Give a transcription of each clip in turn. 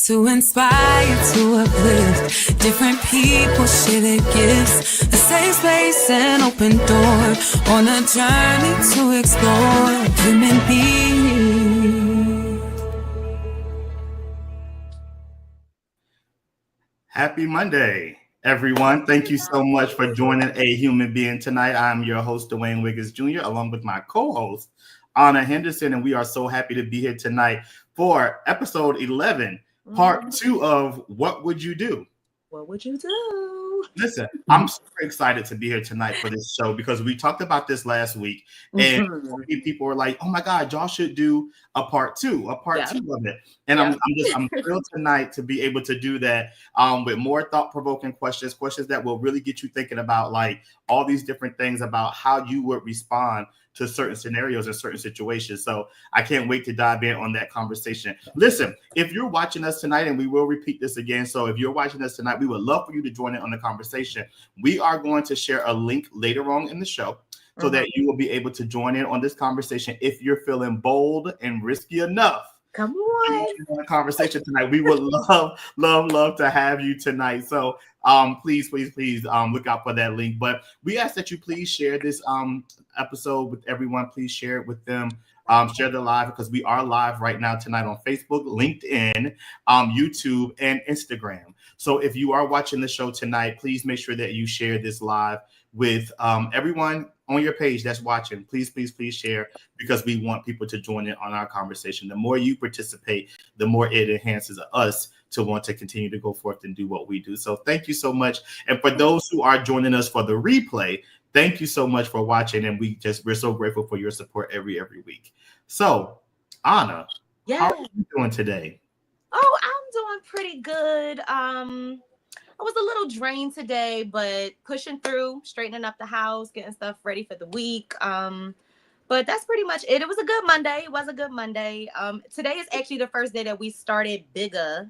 To inspire, to uplift, different people share their gifts. A safe space and open door on a journey to explore human beings. Happy Monday, everyone. Thank you so much for joining A Human Being tonight. I'm your host, Dwayne Wiggins Jr., along with my co-host, Ana Henderson, and we are so happy to be here tonight for episode 11, part 2 of What Would You Do? What would you do? Listen, I'm super excited to be here tonight for this show because we talked about this last week, and people were like, "Oh my God, y'all should do a part two of it." And I'm thrilled tonight to be able to do that with more thought-provoking questions that will really get you thinking about like all these different things about how you would respond to certain scenarios and certain situations. So I can't wait to dive in on that conversation. Listen, if you're watching us tonight, and we will repeat this again, so if you're watching us tonight, we would love for you to join in on the conversation. We are going to share a link later on in the show so that you will be able to join in on this conversation if you're feeling bold and risky enough. Come on. The conversation tonight. We would love to have you tonight. So please look out for that link. But we ask that you please share this episode with everyone. Please share it with them. Share the live because we are live right now tonight on Facebook, LinkedIn, YouTube, and Instagram. So if you are watching the show tonight, please make sure that you share this live with everyone on your page that's watching. Please share because we want people to join in on our conversation. The more you participate, the more it enhances us to want to continue to go forth and do what we do. So thank you so much. And for those who are joining us for the replay, thank you so much for watching. And we're so grateful for your support every week. So Ana, how are you doing today? Oh, I'm doing pretty good. I was a little drained today, but pushing through, straightening up the house, getting stuff ready for the week. But that's pretty much it. It was a good Monday. Today is actually the first day that we started Bigger,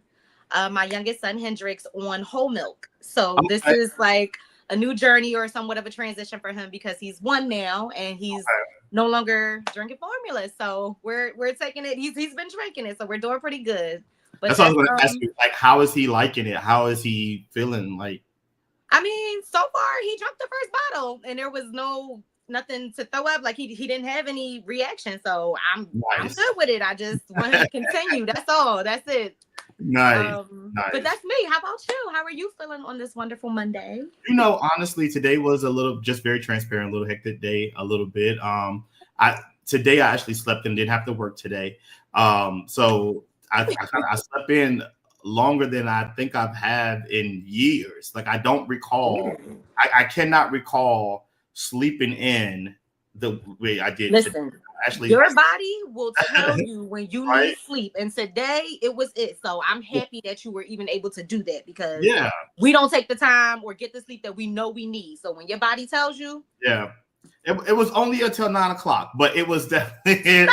my youngest son Hendrix, on whole milk. So this is like a new journey or somewhat of a transition for him because he's 1 now and he's no longer drinking formula. So we're taking it. He's been drinking it, so we're doing pretty good. But that's what I was going to ask you. Like, how is he liking it? How is he feeling? Like, I mean, so far he drank the first bottle and there was nothing to throw up. Like he didn't have any reaction. So I'm good with it. I just want him to continue. That's all. That's it. Nice. But that's me. How about you? How are you feeling on this wonderful Monday? You know, honestly, today was a little, just very transparent, a little hectic day, a little bit. Today I actually slept and didn't have to work today. So I slept in longer than I think I've had in years. Like I don't recall. I cannot recall sleeping in the way I did. Listen, actually, your body will tell you when you need sleep, and today it was it. So I'm happy that you were even able to do that because we don't take the time or get the sleep that we know we need. So when your body tells you, it was only until 9 o'clock, but it was definitely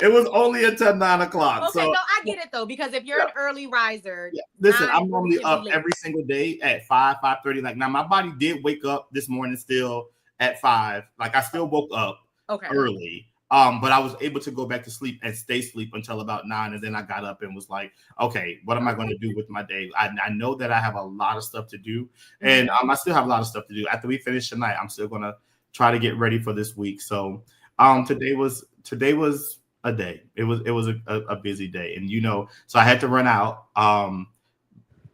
it was only until 9 o'clock. Okay, so, no, I get it though, because if you're an early riser, listen, I'm normally up every single day at 5:30. Like now, my body did wake up this morning still at 5. Like I still woke up early. But I was able to go back to sleep and stay asleep until about 9, and then I got up and was like, okay, what am I going to do with my day? I know that I have a lot of stuff to do, and I still have a lot of stuff to do. After we finish tonight, I'm still going to try to get ready for this week. So today was a day. It was a busy day, and so I had to run out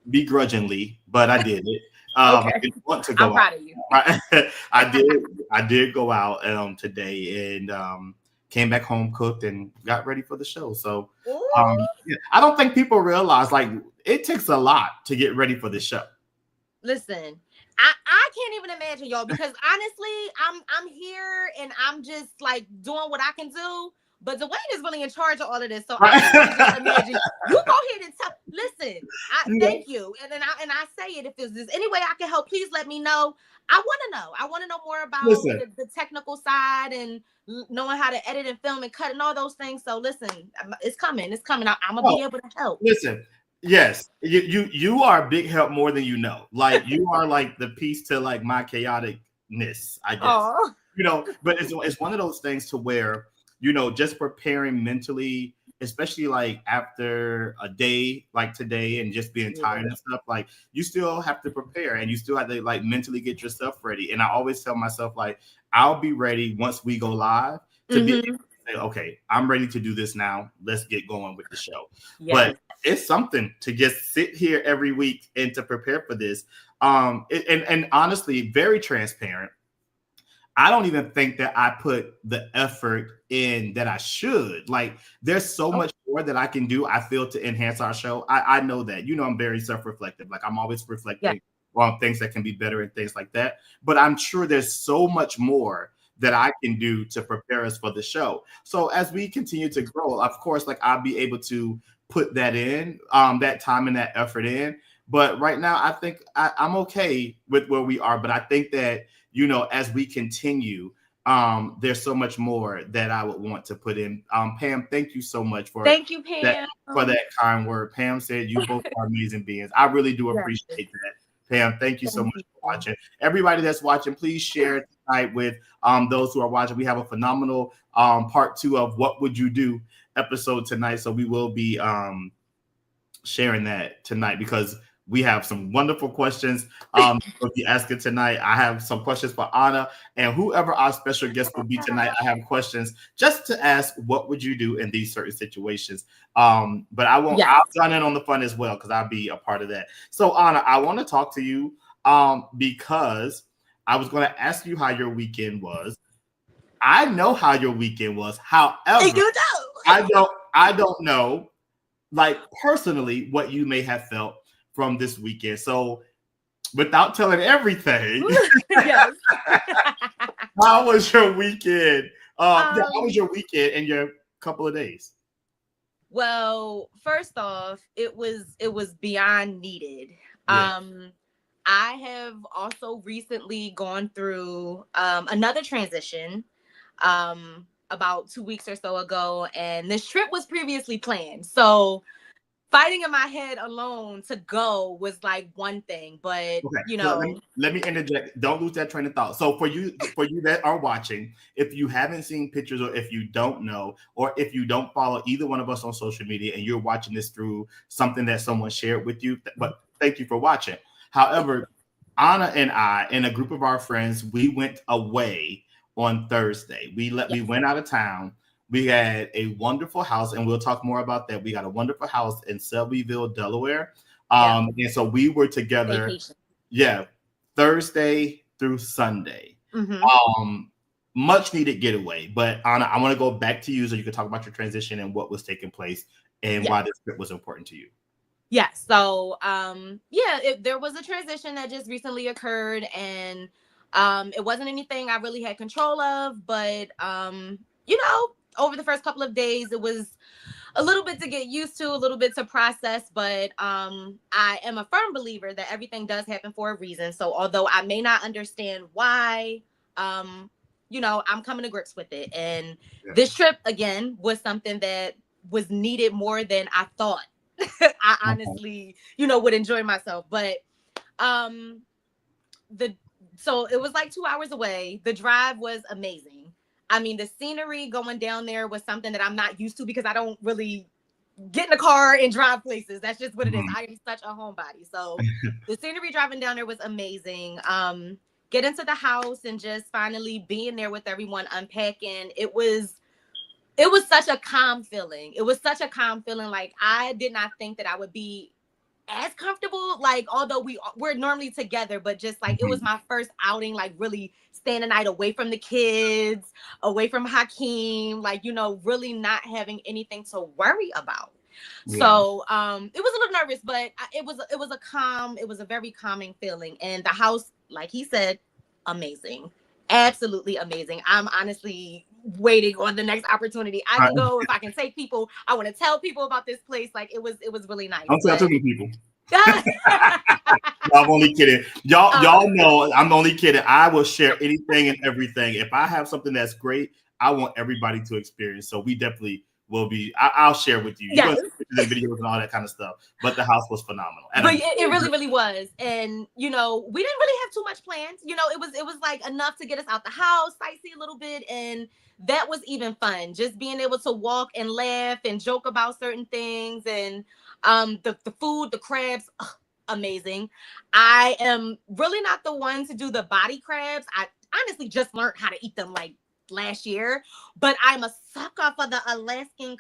begrudgingly, but I did it. I didn't want to go I'm proud of you. I did go out today and came back home, cooked, and got ready for the show. So I don't think people realize like it takes a lot to get ready for the show. Listen, I can't even imagine, y'all, because honestly, I'm here and I'm just like doing what I can do. But Dwayne is really in charge of all of this, so I can't imagine. You go ahead and tell. Listen, thank you, and I say it. If there's any way I can help, please let me know. I want to know more about the technical side and knowing how to edit and film and cut and all those things. So listen, it's coming. I'm gonna be able to help. Listen, yes, you are a big help more than you know. Like you are like the piece to like my chaoticness, I guess. But it's one of those things to where. Just preparing mentally especially like after a day like today and just being tired and stuff, like you still have to prepare and you still have to like mentally get yourself ready. And I always tell myself, like, I'll be ready once we go live to be able to say, okay, I'm ready to do this now. Let's get going with the show. But it's something to just sit here every week and to prepare for this. And honestly, very transparent. I don't even think that I put the effort in that I should. Like, there's so much more that I can do, I feel, to enhance our show. I know that. You know, I'm very self-reflective. Like, I'm always reflecting on things that can be better and things like that. But I'm sure there's so much more that I can do to prepare us for the show. So as we continue to grow, of course, like, I'll be able to put that in, that time and that effort in. But right now, I think I'm okay with where we are. But I think that, you know, as we continue, there's so much more that I would want to put in. Pam, thank you so much for Pam. for that kind word. Pam said you both are amazing beings. I really do appreciate that. Pam, thank you so much for watching. Everybody that's watching, please share tonight with those who are watching. We have a phenomenal part 2 of What Would You Do episode tonight. So we will be sharing that tonight because we have some wonderful questions we'll be asking tonight. I have some questions for Ana, and whoever our special guest will be tonight, I have questions just to ask, what would you do in these certain situations? But I won't, I'll join in on the fun as well because I'll be a part of that. So Ana, I want to talk to you because I was going to ask you how your weekend was. I know how your weekend was. However, you know. I don't know, like, personally, what you may have felt from this weekend. So without telling everything, how was your weekend? How was your weekend and your couple of days? Well, first off, it was beyond needed. I have also recently gone through another transition about 2 weeks or so ago, and this trip was previously planned. So fighting in my head alone to go was like one thing, but you know. So let me interject. Don't lose that train of thought. So for you that are watching, if you haven't seen pictures, or if you don't know, or if you don't follow either one of us on social media and you're watching this through something that someone shared with you, but thank you for watching. However, Ana and I and a group of our friends, we went away on Thursday. We went out of town. We had a wonderful house, and we'll talk more about that. We got a wonderful house in Selbyville, Delaware. And so we were together, Thursday through Sunday. Much needed getaway. But Ana, I want to go back to you so you can talk about your transition and what was taking place and why this trip was important to you. Yeah. So, there was a transition that just recently occurred, and it wasn't anything I really had control of, but you know, over the first couple of days, it was a little bit to get used to, a little bit to process, but I am a firm believer that everything does happen for a reason. So although I may not understand why, you know, I'm coming to grips with it. And this trip, again, was something that was needed more than I thought. I honestly, you know, would enjoy myself. But so it was like 2 hours away. The drive was amazing. I mean, the scenery going down there was something that I'm not used to because I don't really get in a car and drive places. That's just what it is. I am such a homebody. So the scenery driving down there was amazing. Get into the house and just finally being there with everyone, unpacking. It was such a calm feeling. It was such a calm feeling. Like, I did not think that I would be as comfortable, like, although we're normally together, but just like it was my first outing, like really staying the night away from the kids, away from Hakeem, like, you know, really not having anything to worry about. So it was a little nervous, but it was a very calming feeling. And the house, like he said, amazing, absolutely amazing. I'm honestly waiting on the next opportunity I can go. If I can take people, I want to tell people about this place. Like, it was really nice. Don't tell too many people. I'm only kidding. Y'all know I'm only kidding. I will share anything and everything. If I have something that's great, I want everybody to experience. So we definitely will be. I'll share with you. You're going to and videos and all that kind of stuff. But the house was phenomenal. But it really, really was. And, we didn't really have too much planned. It was like enough to get us out the house, sightsee a little bit. And that was even fun. Just being able to walk and laugh and joke about certain things. And the food, the crabs, amazing. I am really not the one to do the body crabs. I honestly just learned how to eat them like last year, but I'm a sucker for the Alaskan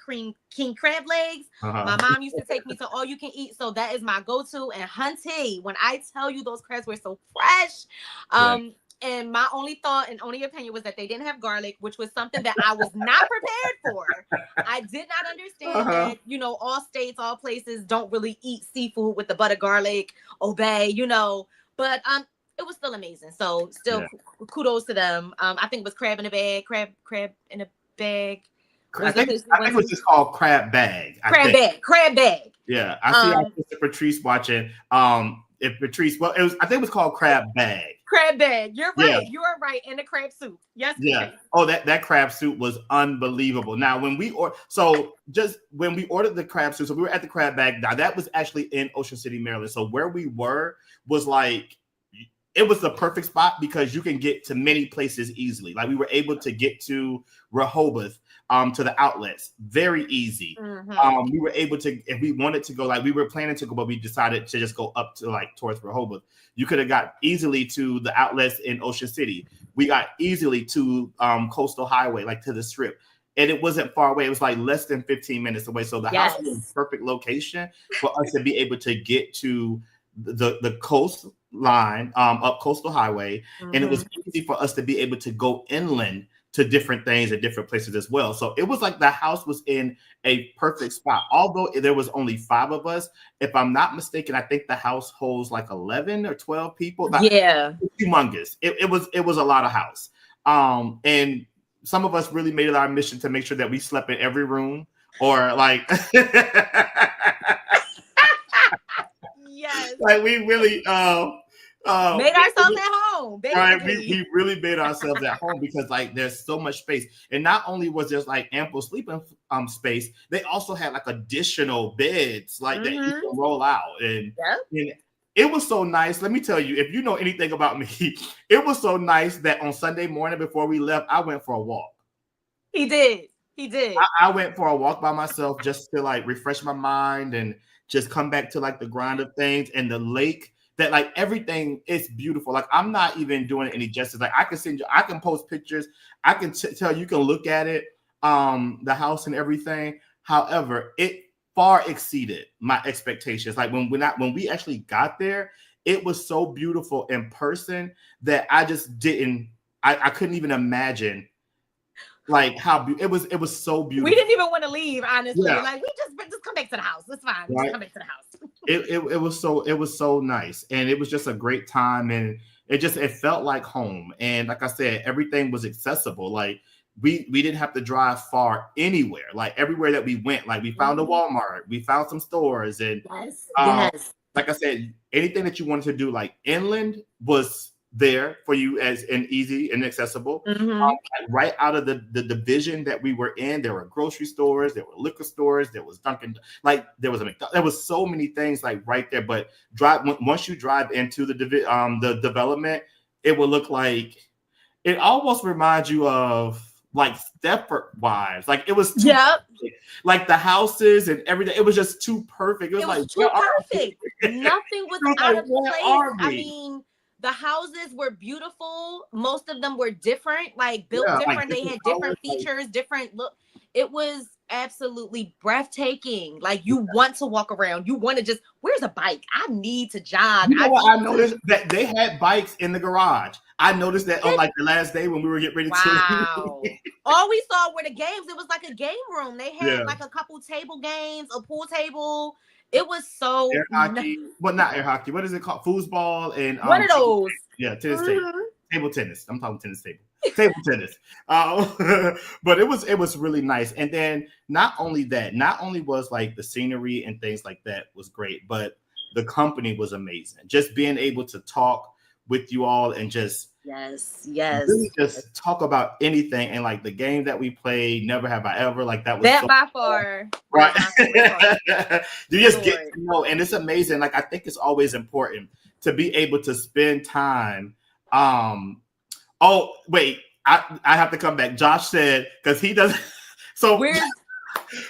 king crab legs. My mom used to take me to all you can eat, so that is my go-to. And hunty, when I tell you those crabs were so fresh, and my only thought and only opinion was that they didn't have garlic, which was something that I was not prepared for. I did not understand that, all states, all places don't really eat seafood with the butter garlic, obey, but it was still amazing. So still kudos to them. I think it was crab in a bag. I think it was just called crab bag. Crab bag. Yeah, I see our sister Patrice watching. If Patrice, I think it was called crab bag. Crab bag. You're right. Yeah. You are right. And the crab soup. Yes. Yeah. Patrice. Oh, that crab soup was unbelievable. Now, when we ordered the crab soup, so we were at the crab bag. Now that was actually in Ocean City, Maryland. So where we were was like, it was the perfect spot because you can get to many places easily. Like we were able to get to Rehoboth, to the outlets, very easy. We were able to, if we wanted to go, like we were planning to go, but we decided to just go up to like towards Rehoboth. You could have got easily to the outlets in Ocean City. We got easily to Coastal Highway, like to the Strip. And it wasn't far away. It was like less than 15 minutes away. So the house was a perfect location for us to be able to get to the coastline, up Coastal Highway. And it was easy for us to be able to go inland to different things at different places as well. So it was like the house was in a perfect spot. Although there was only 5 of us, if I'm not mistaken, I think the house holds like 11 or 12 people. Yeah. It's humongous. It was a lot of house. And some of us really made it our mission to make sure that we slept in every room or like yes. Like we really made ourselves at home. Basically. Right, we really made ourselves at home because like there's so much space, and not only was there like ample sleeping space, they also had like additional beds like that you can roll out, and it was so nice. Let me tell you, if you know anything about me, it was so nice that on Sunday morning before we left, I went for a walk. He did. I went for a walk by myself just to like refresh my mind and just come back to like the grind of things and the lake. That like everything is beautiful. Like I'm not even doing it any justice. Like I can post pictures. I can tell you can look at it, the house and everything. However, it far exceeded my expectations. Like when we actually got there, it was so beautiful in person that I just didn't. I couldn't even imagine like how it was so beautiful. We didn't even want to leave, honestly. Yeah. Like we just come back to the house. It's fine. Right? Just come back to the house. It was so nice, and it was just a great time, and it felt like home. And like I said, everything was accessible. Like we didn't have to drive far anywhere. Like everywhere that we went, like we found a Walmart, we found some stores, and yes. Like I said, anything that you wanted to do like inland was there for you as and easy and accessible. Right out of the division that we were in, there were grocery stores, there were liquor stores, there was Dunkin', like there was a McDonald's, there was so many things like right there. But once you drive into the development, it will look like it almost reminds you of like Stepford Wives. Like it was like the houses and everything. It was just too perfect. It was like too perfect. Nothing was out of place. I mean, the houses were beautiful. Most of them were different, like built different. Like they had different features, different look. It was absolutely breathtaking. Like you want to walk around. You want to just, where's a bike? I need to jog. You know what? I noticed that they had bikes in the garage. I noticed that on like the last day when we were getting ready to. All we saw were the games. It was like a game room. They had like a couple table games, a pool table. It was so air hockey. Well, not air hockey. What is it called? Foosball and one of those. Tennis table tennis. I'm talking tennis table. Table tennis. But it was really nice. And then not only was like the scenery and things like that was great, but the company was amazing. Just being able to talk with you all and just yes, really just talk about anything. And like the game that we played, Never Have I Ever, like that was that so by far, right. Right. You just get to know, and it's amazing. Like I think it's always important to be able to spend time. Oh wait, I have to come back. Josh said because he doesn't. So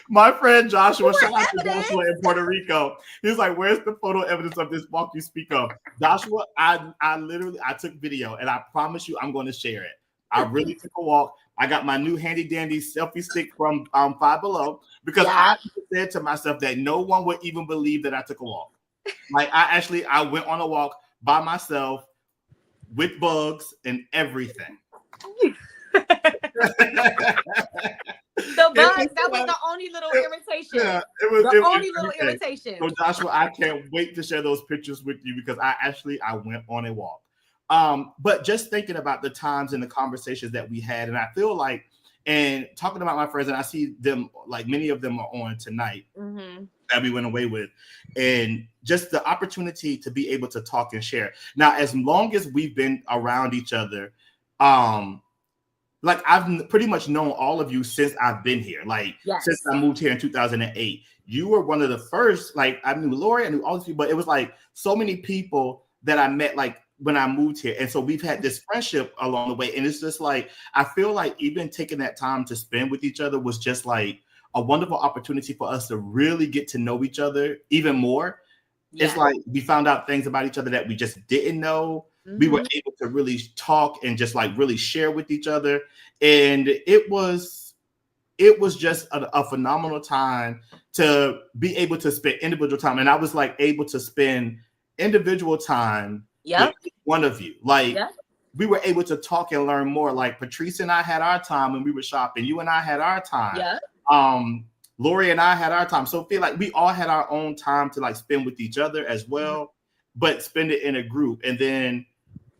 my friend Joshua, shout out to Joshua in Puerto Rico. He's like, "Where's the photo evidence of this walk you speak of?" Joshua, I literally took video, and I promise you, I'm going to share it. I really took a walk. I got my new handy dandy selfie stick from Five Below because I said to myself that no one would even believe that I took a walk. Like I went on a walk by myself with bugs and everything. The bugs, that was the only little irritation. Yeah, it was the only little irritation. So Joshua, I can't wait to share those pictures with you because I went on a walk. But just thinking about the times and the conversations that we had, and I feel like, and talking about my friends, and I see them, like many of them are on tonight that we went away with, and just the opportunity to be able to talk and share. Now, as long as we've been around each other, like I've pretty much known all of you since I've been here. Like since I moved here in 2008, you were one of the first. Like I knew Lori, I knew all these people, but it was like so many people that I met like when I moved here, and so we've had this friendship along the way. And it's just like I feel like even taking that time to spend with each other was just like a wonderful opportunity for us to really get to know each other even more. It's like we found out things about each other that we just didn't know. We were able to really talk and just like really share with each other. And it was just a phenomenal time to be able to spend individual time. And I was like able to spend individual time with one of you. Like we were able to talk and learn more. Like Patrice and I had our time when we were shopping. You and I had our time. Lori and I had our time. So I feel like we all had our own time to like spend with each other as well, but spend it in a group. And then,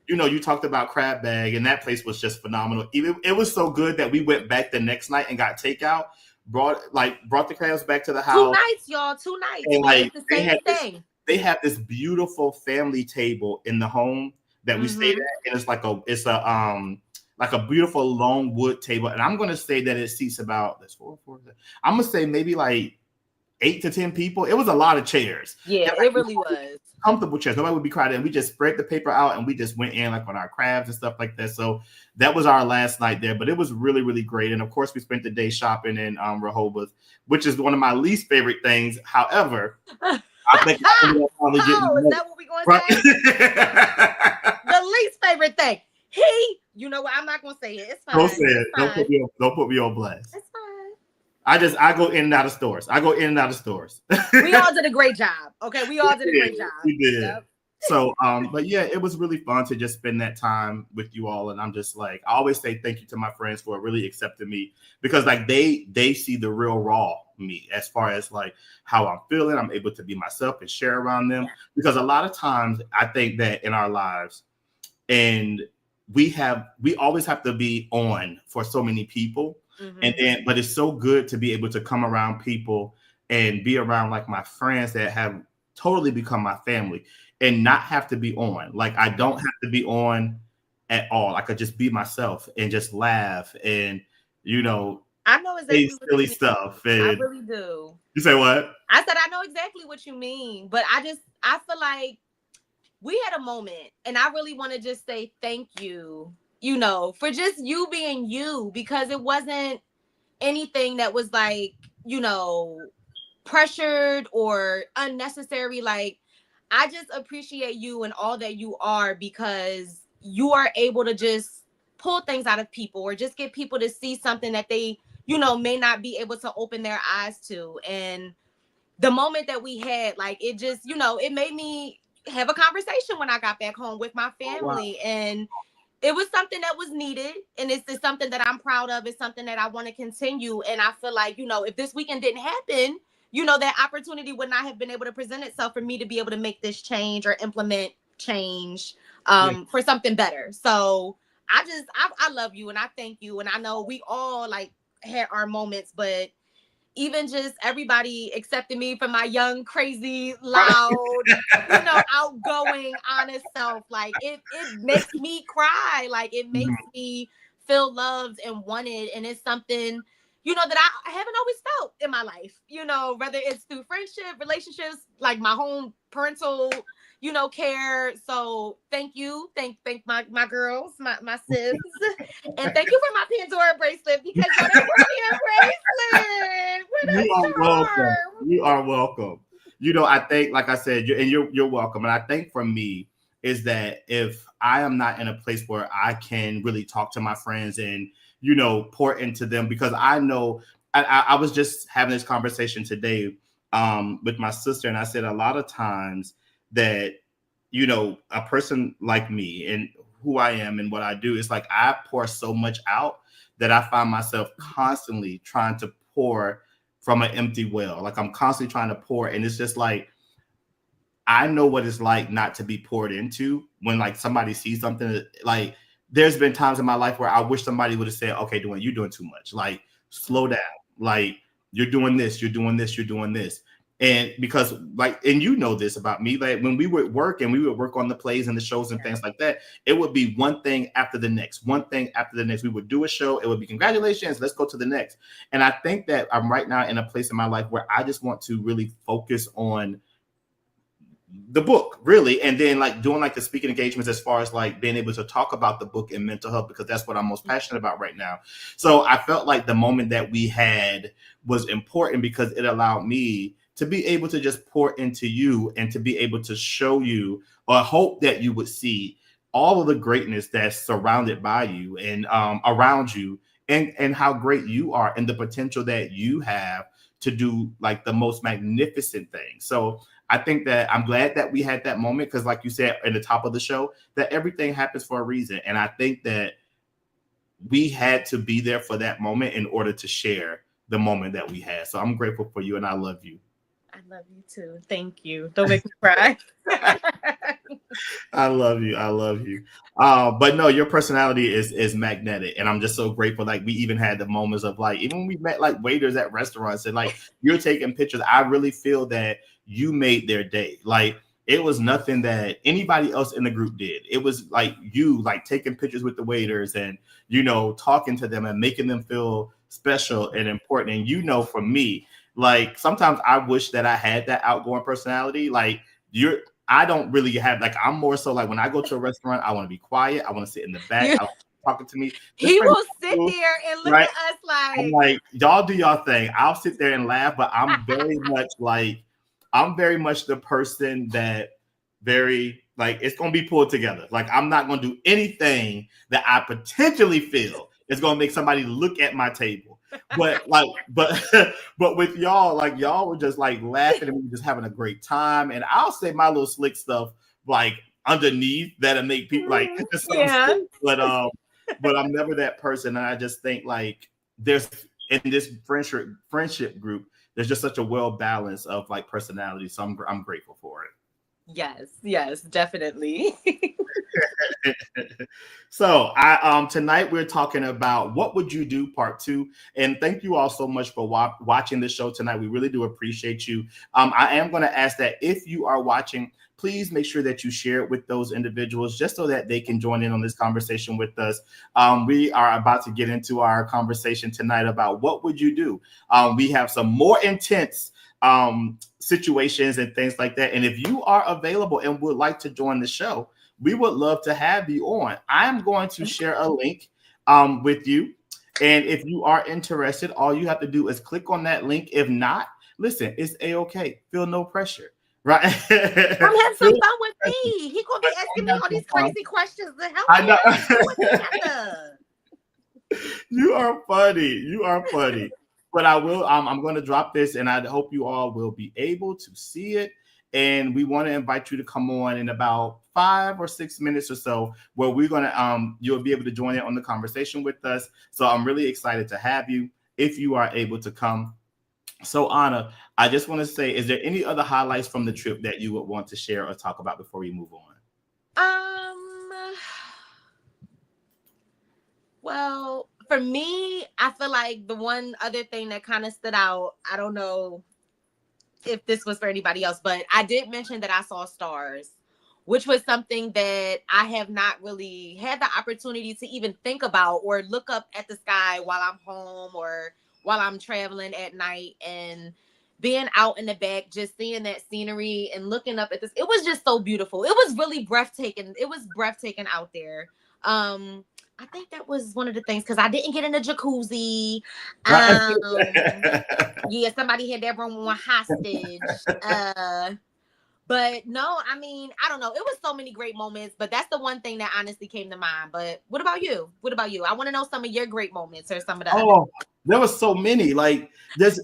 you know, you talked about Crab Bag, and that place was just phenomenal. It was so good that we went back the next night and got takeout, brought the crabs back to the house. 2 nights, y'all. 2 nights. And like the same thing. They have this beautiful family table in the home that we stayed at, and it's a beautiful long wood table. And I'm gonna say that it seats about I'm gonna say maybe like 8 to 10 people. It was a lot of chairs. Yeah, it really was. Comfortable chairs. Nobody would be crowded. And we just spread the paper out and we just went in like on our crabs and stuff like that. So that was our last night there. But it was really, really great. And of course, we spent the day shopping in Rehoboth, which is one of my least favorite things. However, I think is that what we're going to say? The least favorite thing. You know what? I'm not going to say it. It's fine. Don't say it. Don't put me on blast. It's fine. I go in and out of stores. We all did a great job. Okay, we all did a great job. We did. Yep. So, but yeah, it was really fun to just spend that time with you all. And I'm just like, I always say thank you to my friends for really accepting me, because like they see the real raw me as far as like how I'm feeling. I'm able to be myself and share around them, because a lot of times I think that in our lives, and we always have to be on for so many people. But it's so good to be able to come around people and be around like my friends that have totally become my family and not have to be on. Like I don't have to be on at all. I could just be myself and just laugh and, you know, I know exactly say silly stuff. And I really do. You say what? I said I know exactly what you mean, but I feel like we had a moment, and I really want to just say thank you, you know, for just you being you, because it wasn't anything that was like, you know, pressured or unnecessary. Like, I just appreciate you and all that you are, because you are able to just pull things out of people or just get people to see something that they, you know, may not be able to open their eyes to. And the moment that we had, like, it just, you know, it made me have a conversation when I got back home with my family. Oh, wow. And it was something that was needed. And it's just something that I'm proud of. It's something that I want to continue. And I feel like, you know, if this weekend didn't happen, you know, that opportunity would not have been able to present itself for me to be able to make this change or implement change for something better. So I love you and I thank you. And I know we all like had our moments, but even just everybody accepting me for my young, crazy, loud, outgoing, honest self. Like it makes me cry. Like it makes me feel loved and wanted. And it's something, that I haven't always felt in my life, whether it's through friendship, relationships, like my home parental, care. So thank you. Thank my girls, my sis. And thank you for my Pandora bracelet, because y'all didn't bring me a bracelet. You are welcome. You are welcome. I think, like I said, you're welcome. And I think for me is that if I am not in a place where I can really talk to my friends and, pour into them, because I know I was just having this conversation today with my sister, and I said a lot of times that, a person like me and who I am and what I do, is like I pour so much out that I find myself constantly trying to pour from an empty well. Like I'm constantly trying to pour, and it's just like I know what it's like not to be poured into when like somebody sees something that, like, there's been times in my life where I wish somebody would have said, okay, Dwayne, you're doing too much. Like, slow down. Like, you're doing this, you're doing this, you're doing this. And because like, and this about me, like when we would work and we would work on the plays and the shows and things like that, it would be one thing after the next, one thing after the next. We would do a show. It would be congratulations, let's go to the next. And I think that I'm right now in a place in my life where I just want to really focus on the book, really, and then like doing like the speaking engagements as far as like being able to talk about the book and mental health, because that's what I'm most passionate about right now. So I felt like the moment that we had was important because it allowed me to be able to just pour into you and to be able to show you, or hope that you would see all of the greatness that's surrounded by you and around you, and how great you are and the potential that you have to do like the most magnificent thing. So I think that I'm glad that we had that moment, because like you said in the top of the show, that everything happens for a reason. And I think that we had to be there for that moment in order to share the moment that we had. So I'm grateful for you, and I love you. I love you too. Thank you. Don't make me cry. I love you. I love you. But no, your personality is magnetic, and I'm just so grateful. Like we even had the moments of like, even when we met like waiters at restaurants and like you're taking pictures, I really feel that you made their day. Like it was nothing that anybody else in the group did. It was like you like taking pictures with the waiters and, talking to them and making them feel special and important. And for me, like sometimes I wish that I had that outgoing personality. Like I don't really have, like, I'm more so like when I go to a restaurant, I want to be quiet. I want to sit in the back. I want talking to me. He will sit there and look at us like, I'm like, y'all do y'all thing. I'll sit there and laugh, but I'm very much the person that it's going to be pulled together. Like, I'm not going to do anything that I potentially feel is going to make somebody look at my table. But with y'all, like y'all were just like laughing and we were just having a great time. And I'll say my little slick stuff like underneath that'll make people like slick, but I'm never that person. And I just think like there's in this friendship group, there's just such a well balance of like personality. So I'm grateful for it. Yes, definitely. So tonight we're talking about what would you do part 2, and thank you all so much for watching the show tonight. We really do appreciate you. I am going to ask that if you are watching, please make sure that you share it with those individuals just so that they can join in on this conversation with us. We are about to get into our conversation tonight about what would you do. We have some more intense situations and things like that. And if you are available and would like to join the show, we would love to have you on. I'm going to share a link with you. And if you are interested, all you have to do is click on that link. If not, listen, it's A-okay. Feel no pressure. Right? Come have some fun with me. He gonna be asking me all these crazy questions to help I know. You are funny. You are funny. But I will. I'm going to drop this, and I hope you all will be able to see it. And we want to invite you to come on in about 5 or 6 minutes or so, where we're going to you'll be able to join in on the conversation with us. So I'm really excited to have you if you are able to come. So Ana, I just want to say, is there any other highlights from the trip that you would want to share or talk about before we move on? Well, for me, I feel like the one other thing that kind of stood out, I don't know if this was for anybody else, but I did mention that I saw stars, which was something that I have not really had the opportunity to even think about or look up at the sky while I'm home or while I'm traveling at night, and being out in the back, just seeing that scenery and looking up at this. It was just so beautiful. It was really breathtaking. It was breathtaking out there. I think that was one of the things, because I didn't get in the jacuzzi. Yeah, somebody had that room on hostage. But no, I mean, I don't know. It was so many great moments, but that's the one thing that honestly came to mind. But what about you? What about you? I want to know some of your great moments or some of the Oh, there was so many. Like just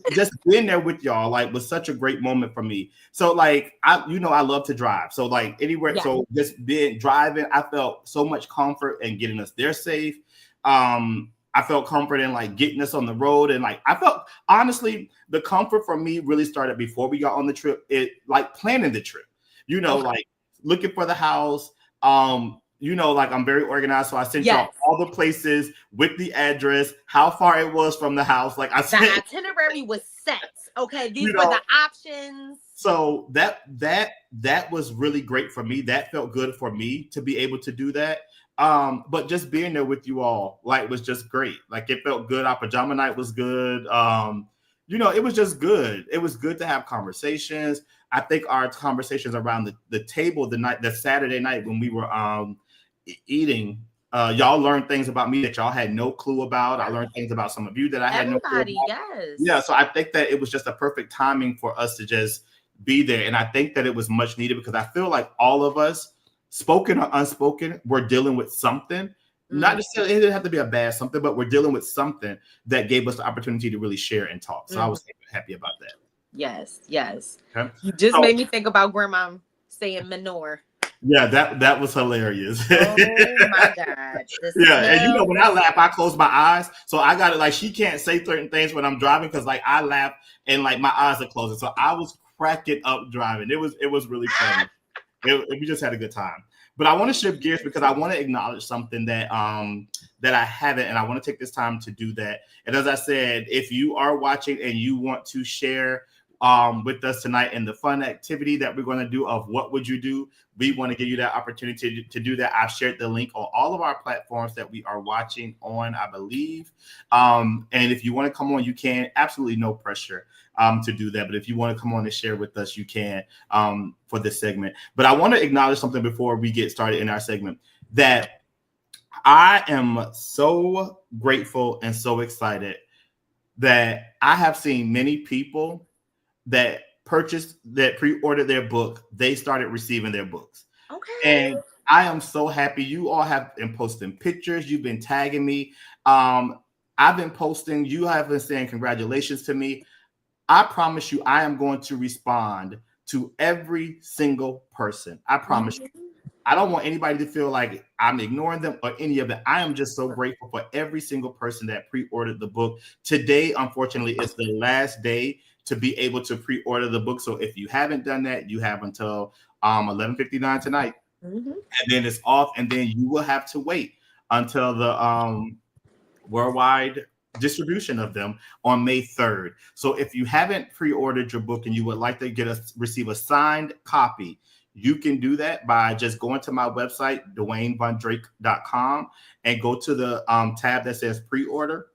being there with y'all, like, was such a great moment for me. So like I love to drive. So like anywhere, Yeah. so just driving, I felt so much comfort in getting us there safe. I felt comfort in like getting us on the road, and like I felt, honestly, the comfort for me really started before we got on the trip. It like planning the trip, like looking for the house. Like I'm very organized, so I sent y'all all the places with the address, how far it was from the house. Like the itinerary was set. Okay, these were the options. So that was really great for me. That felt good for me to be able to do that. But just being there with you all, like, was just great. Like, it felt good. Our pajama night was good. It was just good. It was good to have conversations. I think our conversations around the table the Saturday night when we were eating, y'all learned things about me that y'all had no clue about. I learned things about some of you that I had no clue about. Yes. Yeah, so I think that it was just a perfect timing for us to just be there. And I think that it was much needed, because I feel like all of us, spoken or unspoken, we're dealing with something. Not necessarily, it didn't have to be a bad something, but we're dealing with something that gave us the opportunity to really share and talk. So I was happy about that. Yes, yes. Okay. You just made me think about grandma saying manure. Yeah, that was hilarious. Oh my God. Yeah, and when I laugh, I close my eyes. So I got it. Like, she can't say certain things when I'm driving, because like I laugh and like my eyes are closing. So I was cracking up driving. It was really funny. We just had a good time. But I want to shift gears, because I want to acknowledge something that that I haven't, and I want to take this time to do that. And as I said, if you are watching and you want to share with us tonight in the fun activity that we're going to do of What Would You Do, we want to give you that opportunity to do that. I've shared the link on all of our platforms that we are watching on, I believe. And if you want to come on, you can. Absolutely no pressure to do that. But if you want to come on and share with us, you can for this segment. But I want to acknowledge something before we get started in our segment, that I am so grateful and so excited that I have seen many people that pre-ordered their book, they started receiving their books. Okay. And I am so happy. You all have been posting pictures. You've been tagging me. I've been posting. You have been saying congratulations to me. I promise you, I am going to respond to every single person. I promise you. I don't want anybody to feel like I'm ignoring them or any of that. I am just so grateful for every single person that pre-ordered the book. Today, unfortunately, is the last day to be able to pre-order the book. So if you haven't done that, you have until 11:59 tonight. And then it's off, and then you will have to wait until the worldwide distribution of them on May 3rd. So if you haven't pre-ordered your book and you would like to receive a signed copy, you can do that by just going to my website, DwayneVonDrake.com, and go to the tab that says pre-order.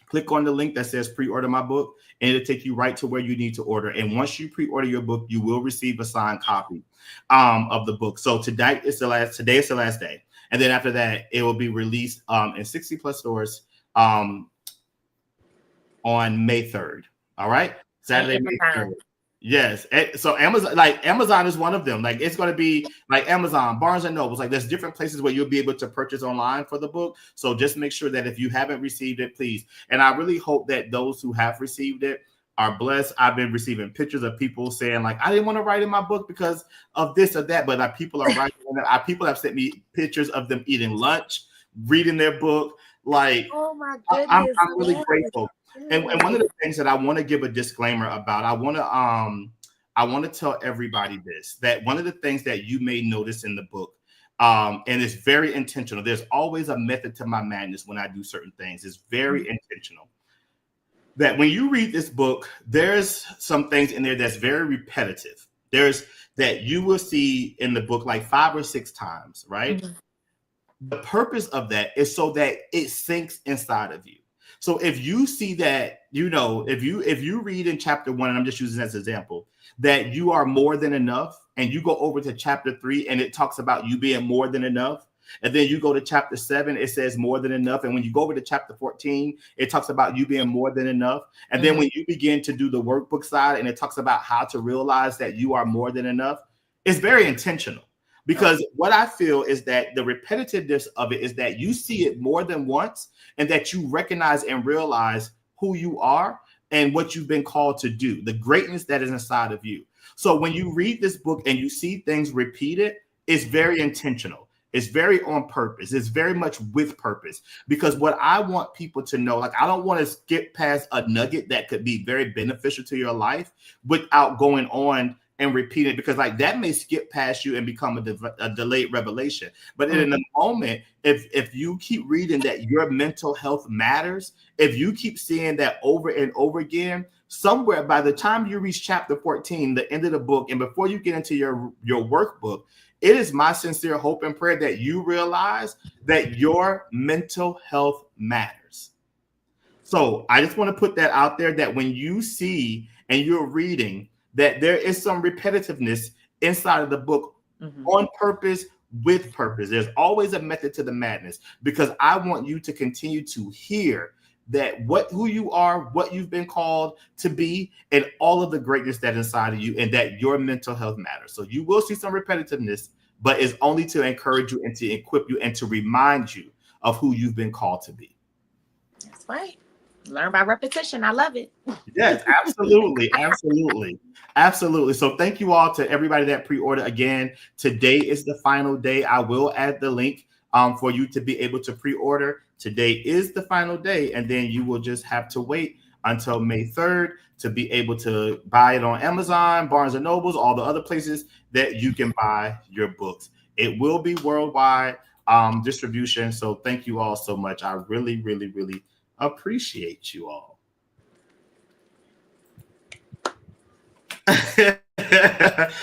Click on the link that says pre-order my book, and it'll take you right to where you need to order. And once you pre-order your book, you will receive a signed copy of the book. So today is the last day. And then after that, it will be released in 60 plus stores on May 3rd. All right. Saturday, May 3rd. Yes. So Amazon is one of them. Like, it's going to be like Amazon, Barnes and Nobles. Like, there's different places where you'll be able to purchase online for the book. So just make sure that if you haven't received it, please. And I really hope that those who have received it are blessed. I've been receiving pictures of people saying, like, I didn't want to write in my book because of this or that. But like, people are writing. People have sent me pictures of them eating lunch, reading their book. Like, oh my goodness, I'm really grateful. And one of the things that I want to give a disclaimer about, I want to tell everybody this, that one of the things that you may notice in the book And it's very intentional. There's always a method to my madness when I do certain things. It's very intentional. That when you read this book, there's some things in there that's very repetitive. There's that you will see in the book like 5 or 6 times, right? The purpose of that is so that it sinks inside of you. So if you see that, if you read in chapter 1, and I'm just using as an example, that you are more than enough, and you go over to chapter 3 and it talks about you being more than enough, and then you go to chapter 7, it says more than enough, and when you go over to chapter 14, it talks about you being more than enough, and then when you begin to do the workbook side and it talks about how to realize that you are more than enough, it's very intentional. Because what I feel is that the repetitiveness of it is that you see it more than once, and that you recognize and realize who you are and what you've been called to do, the greatness that is inside of you. So when you read this book and you see things repeated, it's very intentional. It's very on purpose. It's very much with purpose, because what I want people to know, like, I don't want to skip past a nugget that could be very beneficial to your life without going on and repeat it, because like that may skip past you and become a delayed revelation. But in the moment, if you keep reading that your mental health matters, if you keep seeing that over and over again, somewhere by the time you reach chapter 14, the end of the book, and before you get into your workbook, it is my sincere hope and prayer that you realize that your mental health matters. So I just want to put that out there, that when you see and you're reading that there is some repetitiveness inside of the book on purpose, with purpose. There's always a method to the madness, because I want you to continue to hear that who you are, what you've been called to be, and all of the greatness that's inside of you, and that your mental health matters. So you will see some repetitiveness, but it's only to encourage you and to equip you and to remind you of who you've been called to be. That's right. Learn by repetition. I love it. Yes, absolutely. Absolutely. So thank you all to everybody that pre-ordered. Again, today is the final day. I will add the link for you to be able to pre-order. Today is the final day, and then you will just have to wait until May 3rd to be able to buy it on Amazon, Barnes and Nobles, all the other places that you can buy your books. It will be worldwide distribution. So thank you all so much. I really, really, really appreciate you all.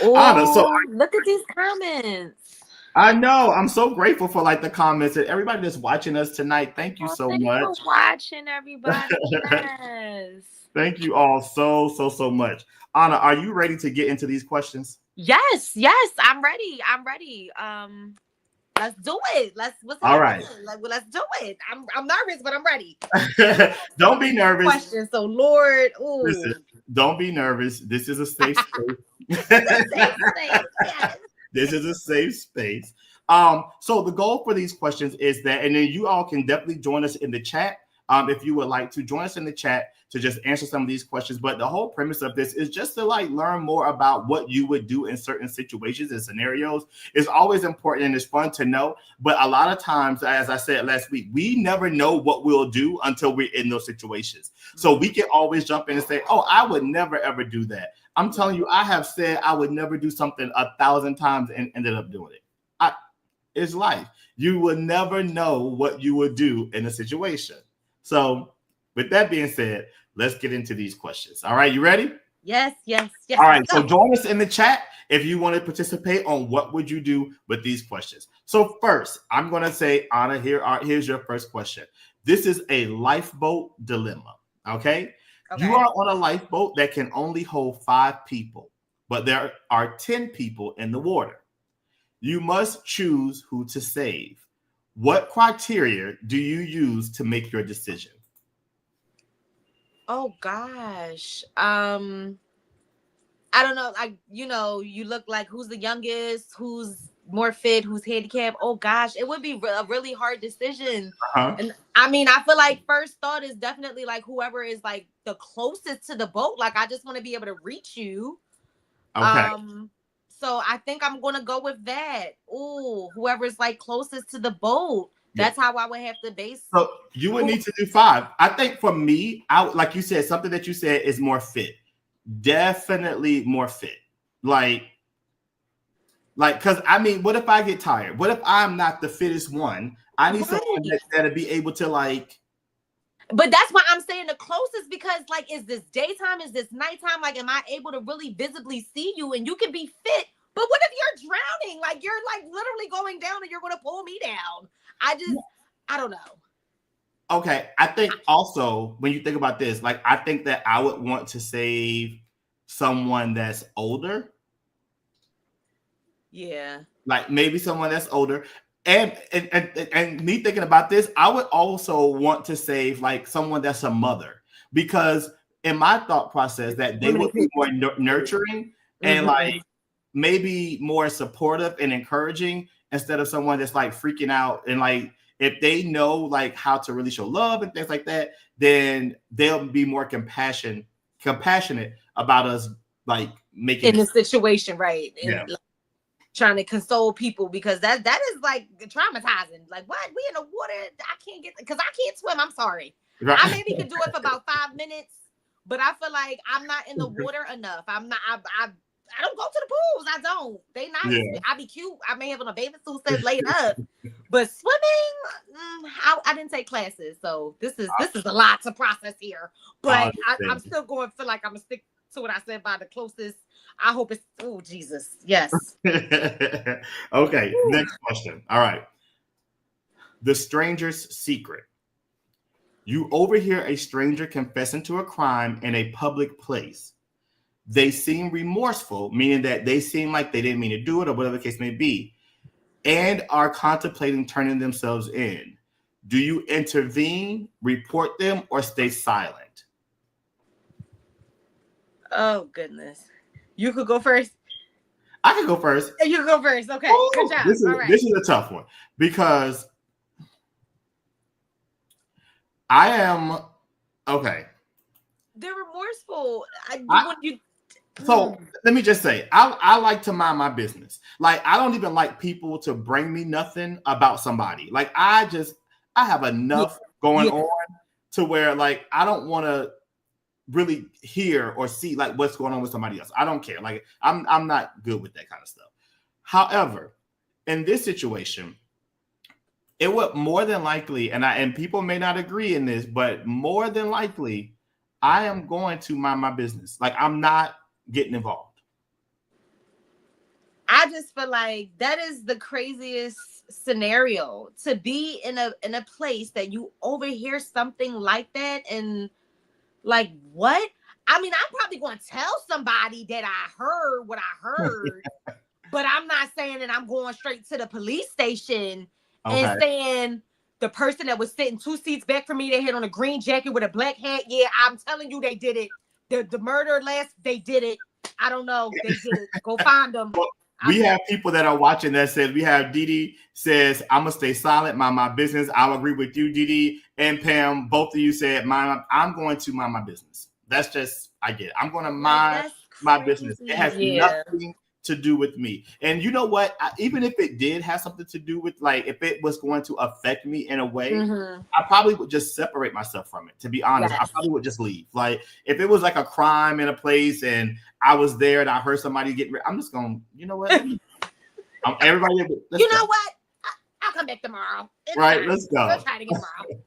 Ana, so look at these comments. I know. I'm so grateful for like the comments and everybody that's watching us tonight. Thank you so much. Thanks for watching, everybody. Yes. Thank you all so much. Ana, are you ready to get into these questions? Yes, I'm ready. Let's do it. Let's do it. I'm nervous, but I'm ready. Don't be nervous. Question. So, Lord, listen, don't be nervous. This is a safe space. Yes. This is a safe space. So the goal for these questions is that, and then you all can definitely join us in the chat. If you would like to join us in the chat to just answer some of these questions. But the whole premise of this is just to like learn more about what you would do in certain situations and scenarios. It's always important and it's fun to know. But a lot of times, as I said last week, we never know what we'll do until we're in those situations. So we can always jump in and say, oh, I would never, ever do that. I'm telling you, I have said I would never do something 1,000 times and ended up doing it. It's life. You will never know what you would do in a situation. So with that being said, let's get into these questions. All right, you ready? Yes. All right, so join us in the chat if you want to participate on what would you do with these questions. So first, I'm going to say, Ana, here's your first question. This is a lifeboat dilemma, okay? You are on a lifeboat that can only hold 5 people, but there are 10 people in the water. You must choose who to save. What criteria do you use to make your decision? Oh gosh. I don't know. You look like who's the youngest, who's more fit, who's handicapped. Oh gosh, it would be a really hard decision. And I mean, I feel like first thought is definitely like whoever is like the closest to the boat. Like I just want to be able to reach you. Okay. So I think I'm gonna go with that. Oh, whoever's like closest to the boat. That's how I would have to base. So you would need to do 5. I think for me, like you said, something that you said is more fit. Definitely more fit. Like Like, because I mean, what if I get tired? What if I'm not the fittest one? I need someone that'll be able to like. But that's why I'm saying the closest, because like, is this daytime? Is this nighttime? Like, am I able to really visibly see you? And you can be fit, but what if you're drowning? Like, you're like literally going down and you're going to pull me down. I don't know. Okay, I think also when you think about this, like, I think that I would want to save someone that's older. Yeah. Like maybe someone that's older. And me thinking about this, I would also want to save like someone that's a mother, because in my thought process that they would be more nurturing and like maybe more supportive and encouraging, instead of someone that's like freaking out. And like if they know like how to really show love and things like that, then they'll be more compassionate about us like making in the situation, right? Yeah. And, like, trying to console people, because that is like traumatizing. Like, what? We in the water? I can't get, because I can't swim. I'm sorry. Right. I maybe could do it for about 5 minutes, but I feel like I'm not in the water enough. I'm not. I don't go to the pools. I don't. They nice. Yeah. I be cute. I may have on a bathing suit set laid up, but swimming, I didn't take classes, so this is a lot to process here. But I'm still going to feel like I'm gonna stick to what I said by the closest. I hope it's, oh, Jesus. Yes. Okay. Next question. All right. The stranger's secret. You overhear a stranger confessing to a crime in a public place. They seem remorseful, meaning that they seem like they didn't mean to do it or whatever the case may be, and are contemplating turning themselves in. Do you intervene, report them, or stay silent? Oh, goodness. You could go first. I can go first. You can go first. Okay. Oh, good job. This is a tough one, because I am okay. They're remorseful. So let me just say, I like to mind my business. Like, I don't even like people to bring me nothing about somebody. Like, I have enough going on to where like I don't want to really hear or see like what's going on with somebody else. I don't care. Like, I'm not good with that kind of stuff. However, in this situation, it would more than likely, and people may not agree in this, but more than likely, I am going to mind my business. Like, I'm not getting involved. I just feel like that is the craziest scenario, to be in a place that you overhear something like that, and like, what? I mean, I'm probably going to tell somebody that I heard what I heard, but I'm not saying that I'm going straight to the police station and saying the person that was sitting 2 seats back from me, they had on a green jacket with a black hat. Yeah, I'm telling you, they did it. The murder they did it. I don't know. They did it. Go find them. Well, we have people that are watching that says, we have Didi says, I'm going to stay silent, mind my business. I'll agree with you, Didi and Pam. Both of you said, I'm going to mind my business. That's just, I get it. I'm going to mind my business. It has nothing to do with me. And you know what? Even if it did have something to do with, like, if it was going to affect me in a way, I probably would just separate myself from it. To be honest, I probably would just leave. Like, if it was like a crime in a place and I was there and I heard somebody get, I'm just going, you know what? Everybody, you know what? I'll come back tomorrow. It's right, fine. let's go. We'll try to get tomorrow.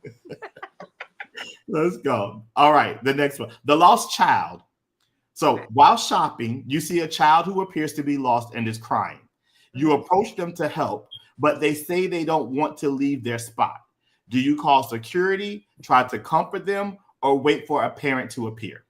Let's go. All right, the next one. The lost child. So while shopping, you see a child who appears to be lost and is crying. You approach them to help, but they say they don't want to leave their spot. Do you call security, try to comfort them, or wait for a parent to appear?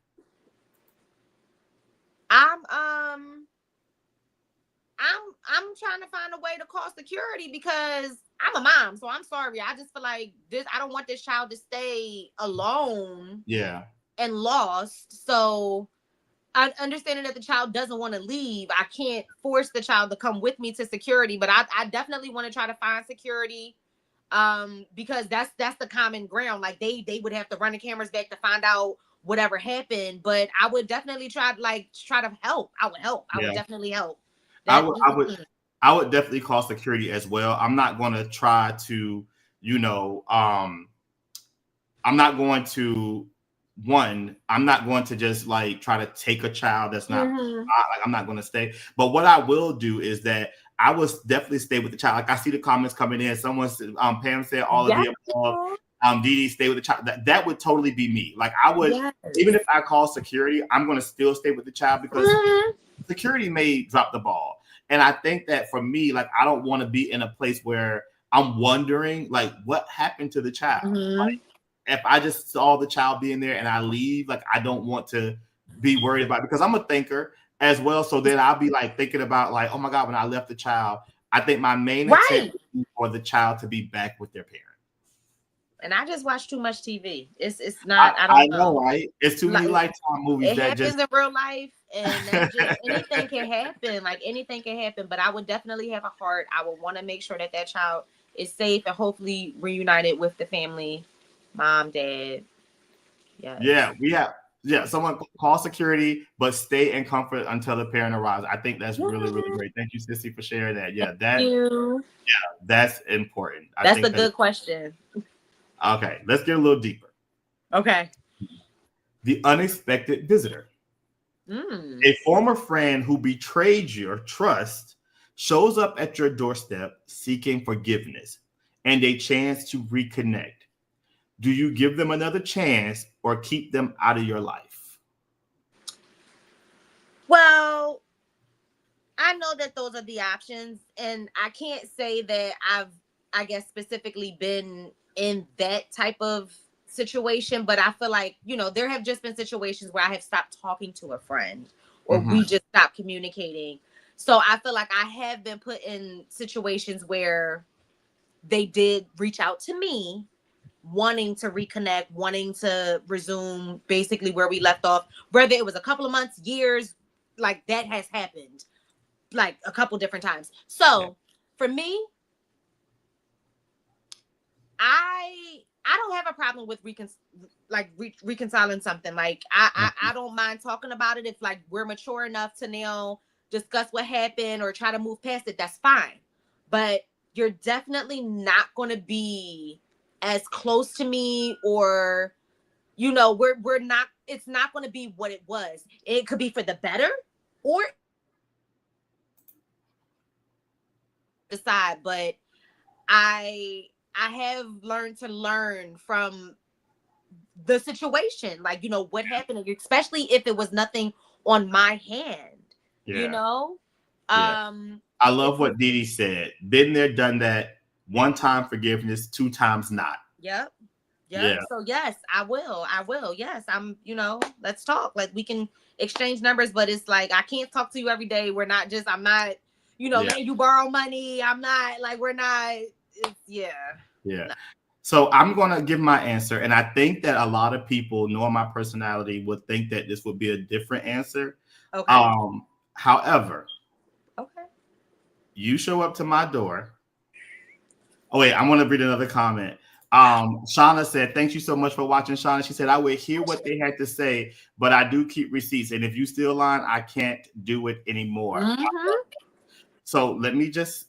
I'm trying to find a way to call security, because I'm a mom, so I'm sorry. I just feel like I don't want this child to stay alone. Yeah. And lost. So I understanding that the child doesn't want to leave. I can't force the child to come with me to security, but I definitely want to try to find security, because that's the common ground. Like, they would have to run the cameras back to find out whatever happened, but I would definitely try to help. I would help. I would definitely help. I would definitely call security as well. I'm not going to try to, I'm not going to just like try to take a child that's not, like, I'm not going to stay. But what I will do is that I would definitely stay with the child. Like I see the comments coming in. Someone said, Pam said all of the above. Dee stay with the child. That would totally be me. Like I would, even if I call security, I'm going to still stay with the child because security may drop the ball. And I think that for me, like I don't want to be in a place where I'm wondering like what happened to the child. Like if I just saw the child being there and I leave, like I don't want to be worried about it because I'm a thinker as well. So then I'll be like thinking about like, oh my God, when I left the child, I think my main intent is for the child to be back with their parent. And I just watch too much TV. It's not. I don't know. Right? It's too many Lifetime movies. It happens in real life, and anything can happen. Like anything can happen. But I would definitely have a heart. I would want to make sure that child is safe and hopefully reunited with the family, mom, dad. Yeah, we have. Yeah, someone call security, but stay in comfort until the parent arrives. I think that's really, really great. Thank you, Sissy, for sharing that. Yeah, that's important. That's a good question. Okay, let's get a little deeper. Okay. The unexpected visitor. A former friend who betrayed your trust shows up at your doorstep seeking forgiveness and a chance to reconnect. Do you give them another chance or keep them out of your life? Well, I know that those are the options, and I can't say that I guess, specifically been in that type of situation, but I feel like, there have just been situations where I have stopped talking to a friend or we just stopped communicating. So I feel like I have been put in situations where they did reach out to me wanting to reconnect, wanting to resume basically where we left off, whether it was a couple of months, years, like that has happened like a couple different times. So for me, I don't have a problem with reconciling something. Like I don't mind talking about it if like we're mature enough to now discuss what happened or try to move past it. That's fine, but you're definitely not going to be as close to me, or we're not. It's not going to be what it was. It could be for the better, or decide. But I have learned to learn from the situation, like what happened, especially if it was nothing on my hand. I love what Dee said. Been there, done that. One time forgiveness, two times not. Yep. So yes, I will. Yes, let's talk. Like we can exchange numbers, but it's like I can't talk to you every day. I'm not, letting you borrow money. I'm not like we're not. Yeah. No. So I'm going to give my answer, and I think that a lot of people, knowing my personality, would think that this would be a different answer. Okay. However, you show up to my door. Oh wait, I want to read another comment. Shauna said, "Thank you so much for watching, Shauna." She said, "I would hear what they had to say, but I do keep receipts, and if you still lying, I can't do it anymore." So let me just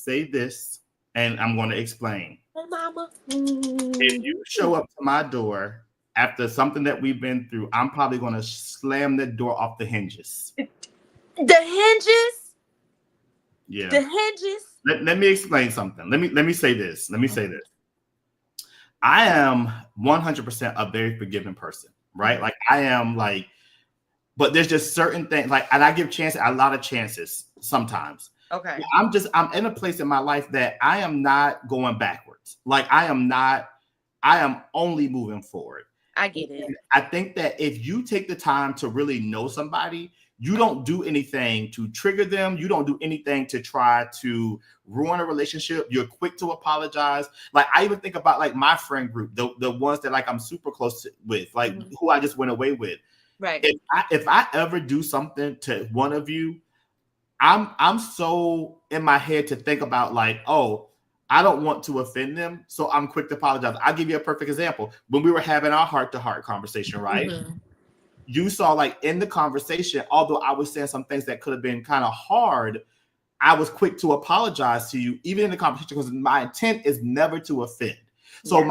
say this, and I'm going to explain. Hey, mama. If you show up to my door after something that we've been through, I'm probably going to slam the door off the hinges. The hinges? Yeah. The hinges? Let me explain something. Let me say this. I am 100% a very forgiving person, right? Like I am like, but there's just certain things like, and I give a lot of chances sometimes. Okay. I'm in a place in my life that I am not going backwards. Like I am only moving forward. I get it. And I think that if you take the time to really know somebody, you don't do anything to trigger them. You don't do anything to try to ruin a relationship. You're quick to apologize. Like I even think about like my friend group, the ones that like I'm super close with, like who I just went away with. Right. If I ever do something to one of you, I'm so in my head to think about like, oh, I don't want to offend them, so I'm quick to apologize. I'll give you a perfect example. When we were having our heart-to-heart conversation, right? You saw like in the conversation, although I was saying some things that could have been kind of hard, I was quick to apologize to you, even in the conversation, because my intent is never to offend. So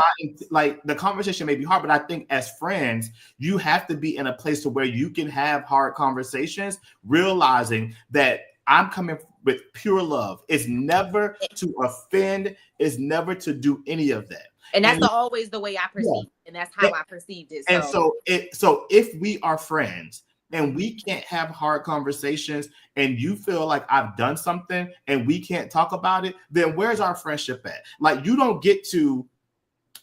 the conversation may be hard, but I think as friends, you have to be in a place to where you can have hard conversations, realizing that I'm coming with pure love. It's never to offend. It's never to do any of that. And that's always the way I perceive it. And that's how I perceived it. And so if we are friends and we can't have hard conversations and you feel like I've done something and we can't talk about it, then where's our friendship at? Like, you don't get to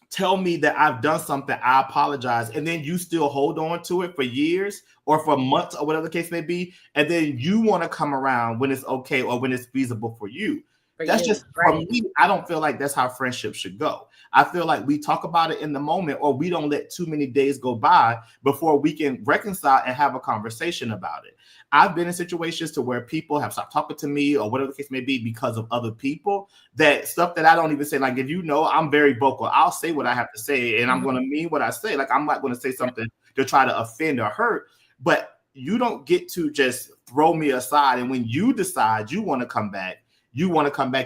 tell me that I've done something, I apologize, and then you still hold on to it for years or for months or whatever the case may be, and then you want to come around when it's okay or when it's feasible for you. That's just, for me, I don't feel like that's how friendship should go. I feel like we talk about it in the moment, or we don't let too many days go by before we can reconcile and have a conversation about it. I've been in situations to where people have stopped talking to me or whatever the case may be because of other people, that stuff that I don't even say. Like, if you know, I'm very vocal. I'll say what I have to say and I'm going to mean what I say. Like, I'm not going to say something to try to offend or hurt, but you don't get to just throw me aside. And when you decide you want to come back,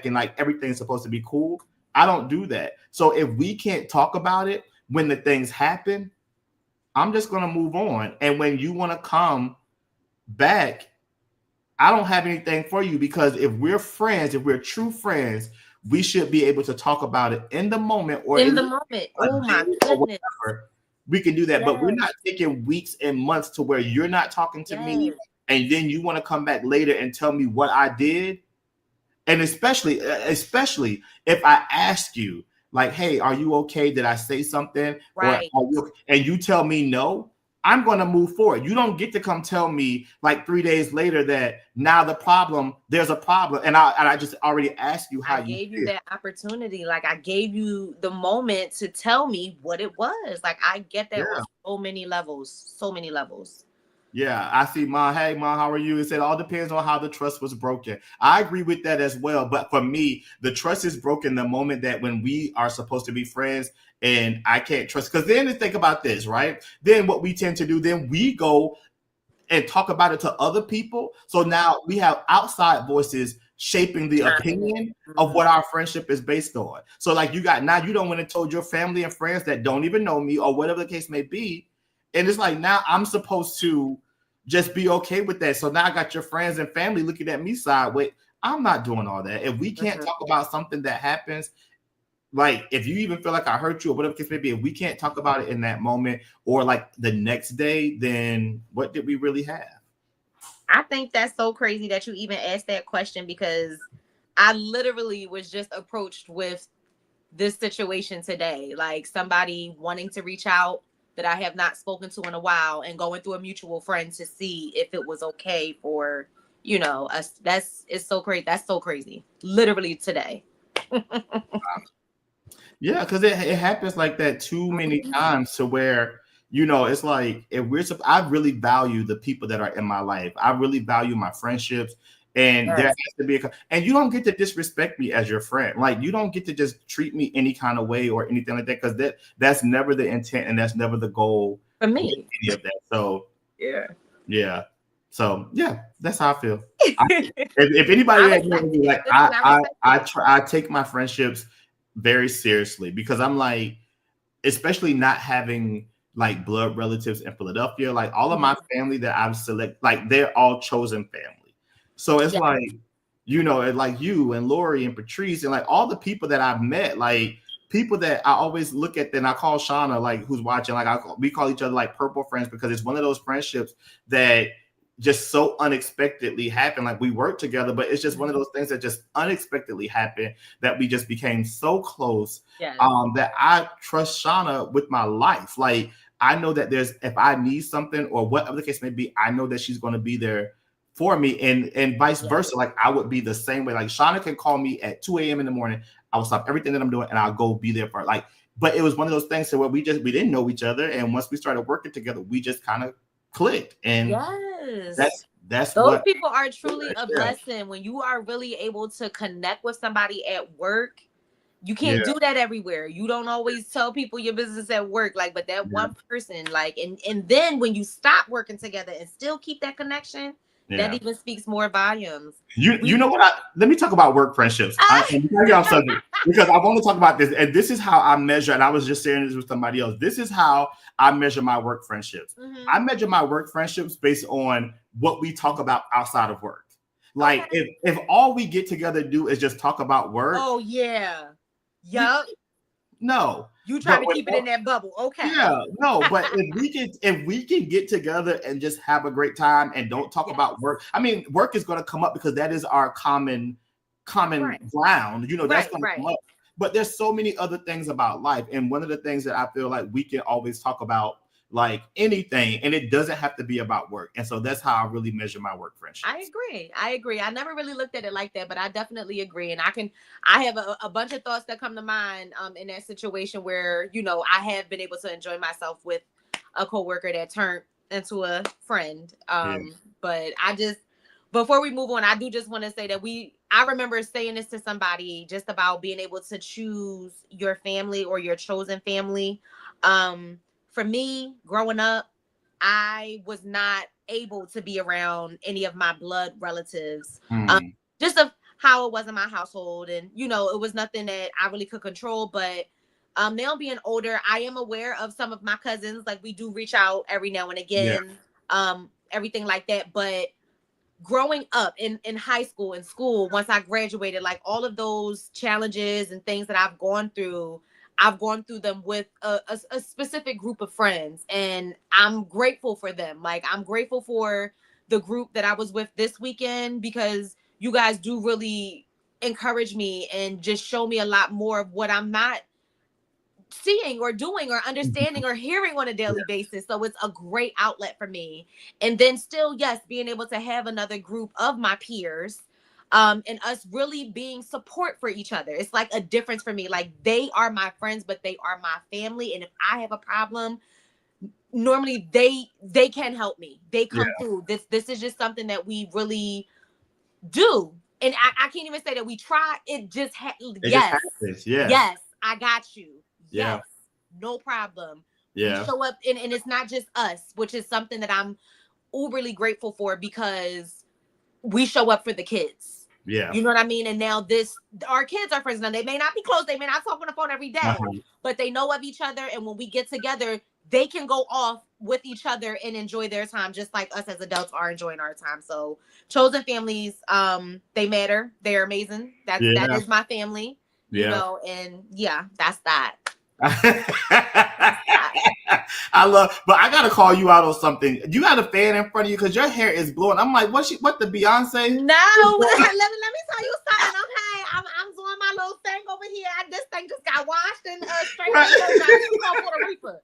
and like everything's supposed to be cool. I don't do that. So if we can't talk about it when the things happen, I'm just going to move on. And when you want to come back, I don't have anything for you, because if we're friends, if we're true friends, we should be able to talk about it in the moment, or in the moment. Oh my goodness. We can do that, but we're not taking weeks and months to where you're not talking to me, and then you want to come back later and tell me what I did. And especially if I ask you, like, hey, are you okay? Did I say something? Right. And you tell me no, I'm going to move forward. You don't get to come tell me like 3 days later that now there's a problem. And I just already asked you how you gave you that opportunity. Like, I gave you the moment to tell me what it was. Like, I get that on so many levels. Yeah, I see, Ma. Hey, Ma, how are you? It said all depends on how the trust was broken. I agree with that as well. But for me, the trust is broken the moment that when we are supposed to be friends and I can't trust. Because then think about this, right? Then what we tend to do, then we go and talk about it to other people. So now we have outside voices shaping the opinion of what our friendship is based on. So like you don't want to told your family and friends that don't even know me or whatever the case may be. And it's like, now I'm supposed to just be okay with that. So now I got your friends and family looking at me sideways. I'm not doing all that. If we can't talk about something that happens, like if you even feel like I hurt you or whatever the case may be, if we can't talk about it in that moment or like the next day, then what did we really have? I think that's so crazy that you even asked that question, because I literally was just approached with this situation today. Like, somebody wanting to reach out that I have not spoken to in a while and going through a mutual friend to see if it was okay for, us. It's so crazy. That's so crazy. Literally today. Yeah, because it happens like that too many times to where, it's like, I really value the people that are in my life. I really value my friendships. And there has to be and you don't get to disrespect me as your friend. Like, you don't get to just treat me any kind of way or anything like that, because that's never the intent and that's never the goal for me. Any of that. So yeah. So that's how I feel. If anybody like, I take my friendships very seriously, because I'm like, especially not having like blood relatives in Philadelphia, like all of my family that I've selected, like they're all chosen family. So it's like, like you and Lori and Patrice and like all the people that I've met, like people that I always look at, and I call Shauna, like who's watching, like we call each other like purple friends, because it's one of those friendships that just so unexpectedly happened. Like, we worked together, but it's just one of those things that just unexpectedly happened that we just became so close that I trust Shauna with my life. Like, I know that if I need something or whatever the case may be, I know that she's going to be there for me, and vice versa. Like, I would be the same way. Like, Shauna can call me at 2 a.m. in the morning. I will stop everything that I'm doing and I'll go be there for her. Like, but it was one of those things where we didn't know each other, and once we started working together, we just kind of clicked. And that's those people are truly a blessing. When you are really able to connect with somebody at work, you can't do that everywhere. You don't always tell people your business at work, like, but that one person, like, and then when you stop working together and still keep that connection, that even speaks more volumes. You know what? Let me talk about work friendships. Because I want to talk about this, and this is how I measure. And I was just sharing this with somebody else. This is how I measure my work friendships. I measure my work friendships based on what we talk about outside of work. Like if all we get together to do is just talk about work. Oh yeah. Yup. No. You try to keep it in that bubble. Okay. Yeah, no, but if we can get together and just have a great time and don't talk about work. I mean, work is going to come up because that is our common ground. You know, that's going to come up. But there's so many other things about life. And one of the things that I feel like we can always talk about, like anything, and it doesn't have to be about work. And so that's how I really measure my work friendships. I agree. I never really looked at it like that, but I definitely agree. And I have a bunch of thoughts that come to mind in that situation where, you know, I have been able to enjoy myself with a coworker that turned into a friend. But before we move on, I do just want to say that I remember saying this to somebody just about being able to choose your family or your chosen family. For me, growing up, I was not able to be around any of my blood relatives, just of how it was in my household. And, you know, it was nothing that I really could control. But now being older, I am aware of some of my cousins. Like, we do reach out every now and again, everything like that. But growing up in high school and school, once I graduated, like all of those challenges and things that I've gone through them with a specific group of friends, and I'm grateful for them. Like, I'm grateful for the group that I was with this weekend, because you guys do really encourage me and just show me a lot more of what I'm not seeing or doing or understanding or hearing on a daily basis. So it's a great outlet for me. And then still, yes, being able to have another group of my peers, and us really being support for each other. It's like a difference for me. Like, they are my friends, but they are my family. And if I have a problem, normally they can help me. They come through. This is just something that we really do. And I can't even say that we try. It just happens. Yes, I got you. Yes, no problem. Yeah. We show up, and it's not just us, which is something that I'm uberly grateful for, because we show up for the kids. Yeah. You know what I mean? And now our kids are friends. Now, they may not be close. They may not talk on the phone every day, but they know of each other. And when we get together, they can go off with each other and enjoy their time, just like us as adults are enjoying our time. So chosen families, they matter. They're amazing. That is my family, you know, and that's that. But I gotta call you out on something. You got a fan in front of you because your hair is blowing. I'm like, what the Beyonce? No, let me tell you something. Okay, I'm doing my little thing over here. This thing just got washed and straight from Puerto Rico.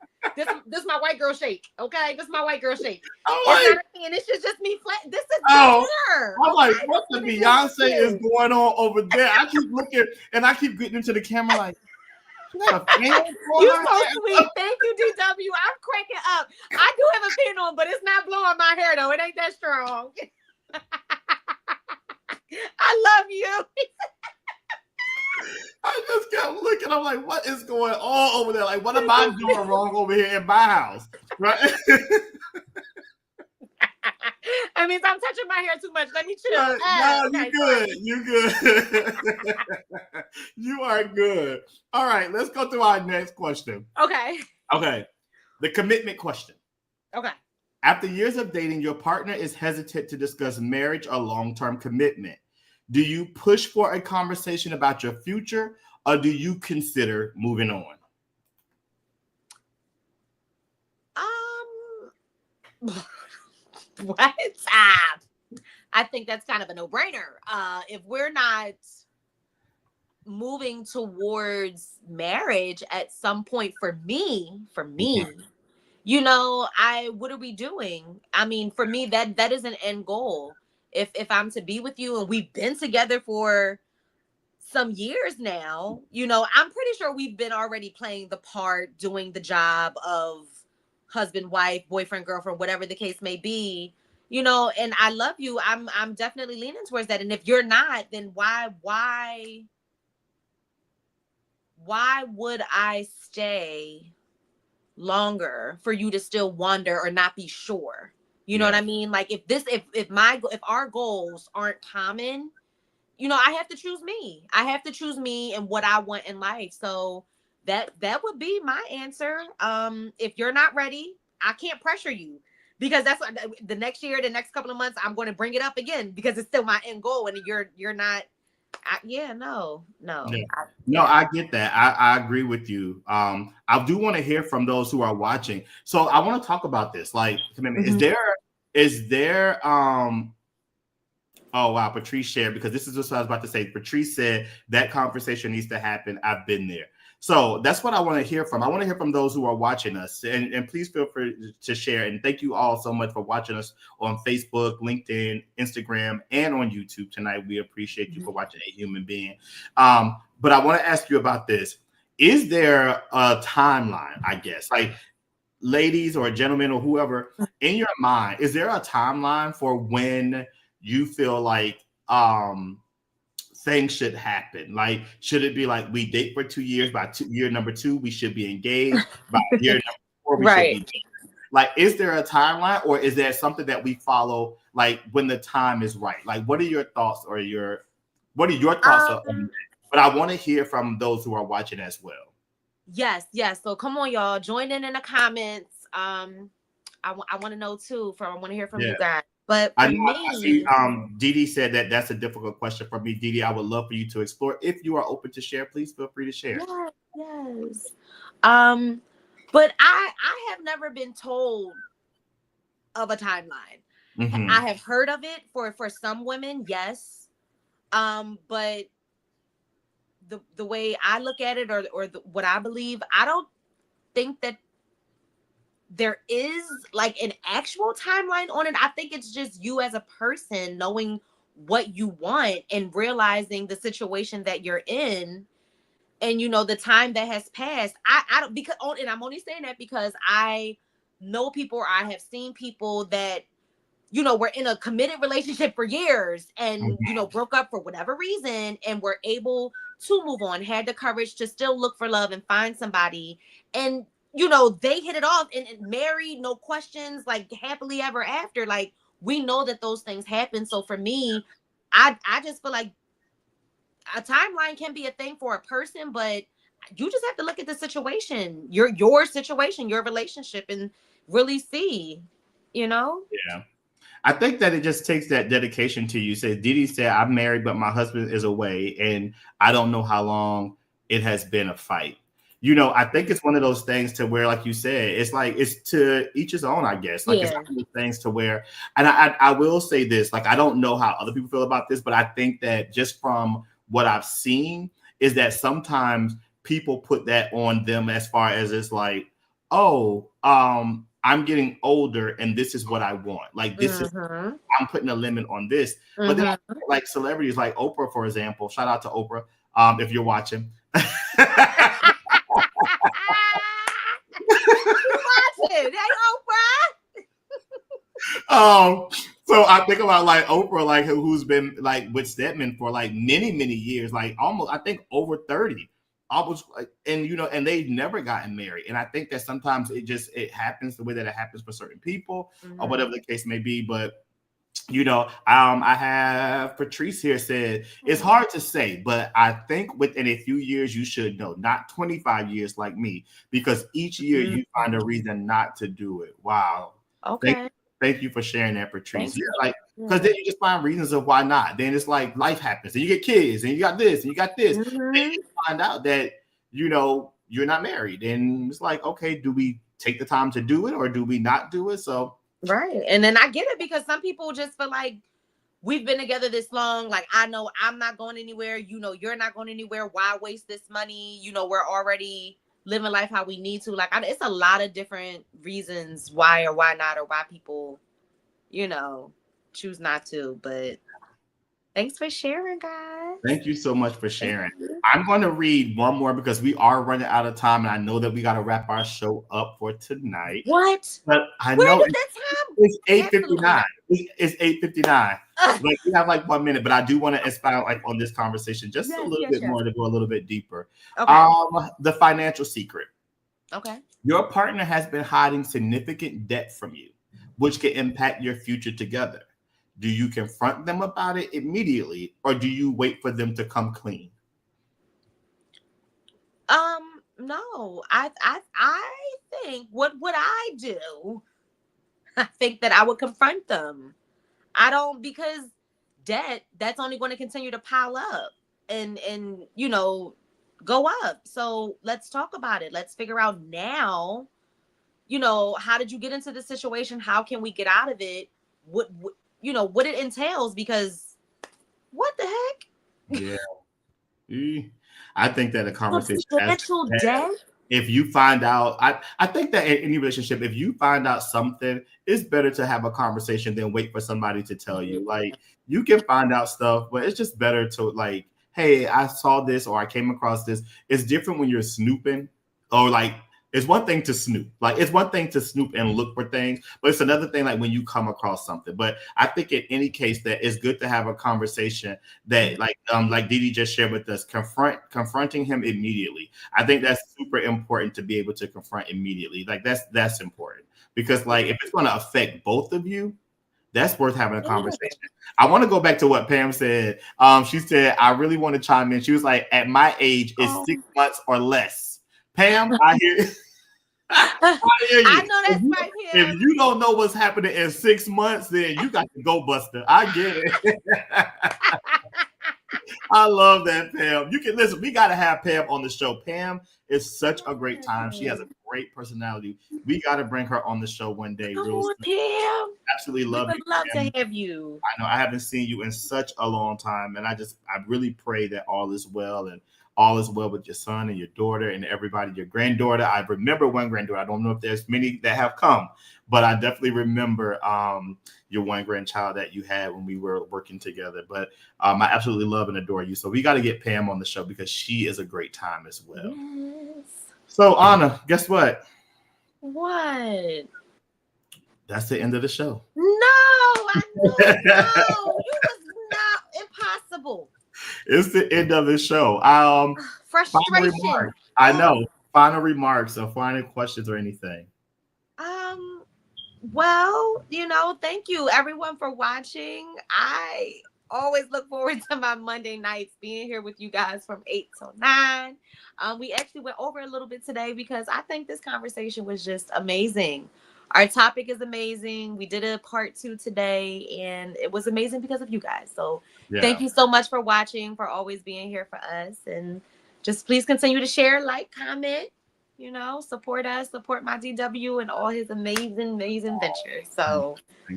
This my white girl shake. Okay, this is my white girl shake. It's not a thing. It's just me flat. This is hair. I'm like, what the Beyonce is going on over there? I keep looking and I keep getting into the camera like, you so sweet. Thank you, DW. I'm cracking up. I do have a pin on, but it's not blowing my hair though. It ain't that strong. I love you. I just kept looking. I'm like, what is going on over there? Like, what am I doing wrong over here in my house? Right? I mean, I'm touching my hair too much. Let me chill. No, you good. You good. You are good. All right, let's go to our next question. Okay. The commitment question. Okay. After years of dating, your partner is hesitant to discuss marriage or long-term commitment. Do you push for a conversation about your future, or do you consider moving on? What? I think that's kind of a no-brainer. If we're not moving towards marriage at some point, for me, you know, what are we doing? I mean, for me, that is an end goal. If I'm to be with you, and we've been together for some years now, you know, I'm pretty sure we've been already playing the part, doing the job of husband, wife, boyfriend, girlfriend, whatever the case may be, you know, and I love you. I'm definitely leaning towards that. And if you're not, then why would I stay longer for you to still wonder or not be sure? You know what I mean? Like, if our goals aren't common, you know, I have to choose me. I have to choose me and what I want in life. So that would be my answer. If you're not ready, I can't pressure you. because that's what the next year, the next couple of months, I'm going to bring it up again because it's still my end goal, and you're not. No. Yeah. No, I get that. I agree with you. I do want to hear from those who are watching. So I want to talk about this. Like, commitment. Is there oh wow, Patrice shared, because this is what I was about to say. Patrice said that conversation needs to happen. I've been there. So that's what I want to hear from. I want to hear from those who are watching us, and please feel free to share. And thank you all so much for watching us on Facebook, LinkedIn, Instagram, and on YouTube tonight. We appreciate you for watching A Human Being. But I want to ask you about this. Is there a timeline, I guess, like ladies or gentlemen or whoever, in your mind, is there a timeline for when you feel like things should happen? Like, should it be like we date for 2 years, by year number 2 we should be engaged, by year number 4 we should be dating? Like, is there a timeline, or is there something that we follow like when the time is right? Like, what are your thoughts, or what are your thoughts on that? But I want to hear from those who are watching as well. Yes. So come on, y'all, join in the comments. I want to know too. I want to hear from you guys. But for I see Didi said that that's a difficult question for me. Didi, I would love for you to explore. If you are open to share, please feel free to share. Yes. But I have never been told of a timeline. I have heard of it for some women, yes. But the way I look at it, or what I believe, I don't think that there is like an actual timeline on it. I think it's just you as a person knowing what you want and realizing the situation that you're in, and the time that has passed. I don't, because, and I'm only saying that because I know people, or I have seen people that were in a committed relationship for years and broke up for whatever reason, and were able to move on, had the courage to still look for love and find somebody, and they hit it off and married, no questions, like happily ever after. Like, we know that those things happen. So for me, I just feel like a timeline can be a thing for a person, but you just have to look at the situation, your situation, your relationship, and really see, Yeah. I think that it just takes that dedication to you. Say, Didi said, I'm married, but my husband is away, and I don't know how long it has been a fight. I think it's one of those things to where, like you said, it's like, it's to each his own, I guess. Like, it's one of those things to where, and I will say this, like, I don't know how other people feel about this, but I think that just from what I've seen is that sometimes people put that on them, as far as it's like, oh, I'm getting older and this is what I want. Like, this is, I'm putting a limit on this. But then, like, celebrities like Oprah, for example, shout out to Oprah, if you're watching. Hey, Oprah. So I think about like Oprah, like who's been like with Stedman for like many years, like almost, I think, over 30, almost, like, and and they've never gotten married. And I think that sometimes it happens the way that it happens for certain people, or whatever the case may be. But I have Patrice here said it's hard to say, but I think within a few years you should know, not 25 years like me, because each year you find a reason not to do it. Wow. Okay. Thank you for sharing that, Patrice. Yeah, like, because then you just find reasons of why not. Then it's like life happens, and you get kids, and you got this, and you got this. Then you find out that you're not married, and it's like, okay, do we take the time to do it, or do we not do it? So. Right. And then I get it, because some people just feel like, we've been together this long. Like, I know I'm not going anywhere. You're not going anywhere. Why waste this money? We're already living life how we need to. Like, it's a lot of different reasons why or why not, or why people, choose not to. But thanks for sharing, guys. Thank you so much for sharing. I'm going to read one more because we are running out of time, and I know that we got to wrap our show up for tonight. What? But I know it's 8:59. It's 8:59. Like, we have like 1 minute, but I do want to expound like on this conversation just a little bit more, to go a little bit deeper. Okay. The financial secret. Okay. Your partner has been hiding significant debt from you, which can impact your future together. Do you confront them about it immediately, or do you wait for them to come clean? No. I think what would I do? I think that I would confront them. I don't, because that's only going to continue to pile up and go up. So let's talk about it. Let's figure out now, how did you get into this situation? How can we get out of it? What what it entails, because what the heck? Yeah. I think that a conversation has to Substantial be had. debt. If you find out, I think that in any relationship, if you find out something, it's better to have a conversation than wait for somebody to tell you. Like, you can find out stuff, but it's just better to, like, hey, I saw this or I came across this. It's different when you're snooping, or like, it's one thing to snoop. Like, it's one thing to snoop and look for things, but it's another thing like when you come across something. But I think in any case that it's good to have a conversation that like Didi just shared with us, confronting him immediately. I think that's super important to be able to confront immediately. Like, that's important, because like if it's going to affect both of you, that's worth having a conversation. I want to go back to what Pam said. She said, I really want to chime in. She was like, at my age, it's 6 months or less. Pam, I hear you. I know that's right here. If you don't know what's happening in 6 months, then you got to go, Buster. I get it. I love that, Pam. You can listen. We got to have Pam on the show. Pam is such a great time. She has a great personality. We got to bring her on the show one day. Come on, Pam. Absolutely love you. We'd love Pam. to have you. I know I haven't seen you in such a long time, and I really pray that all is well, and all is well with your son and your daughter and everybody, your granddaughter. I remember one granddaughter. I don't know if there's many that have come, but I definitely remember your one grandchild that you had when we were working together. But I absolutely love and adore you. So we got to get Pam on the show because she is a great time as well. Yes. So Ana, guess what? What? That's the end of the show. No, I know. No, it was not impossible. It's the end of the show. Frustration. I know. Final remarks or final questions or anything. Well, thank you everyone for watching. I always look forward to my Monday nights being here with you guys from 8 till 9. We actually went over a little bit today because I think this conversation was just amazing. Our topic is amazing. We did a part 2 today, and it was amazing because of you guys. So Thank you so much for watching, for always being here for us. And just please continue to share, like, comment, support us, support my DW and all his amazing, amazing ventures. So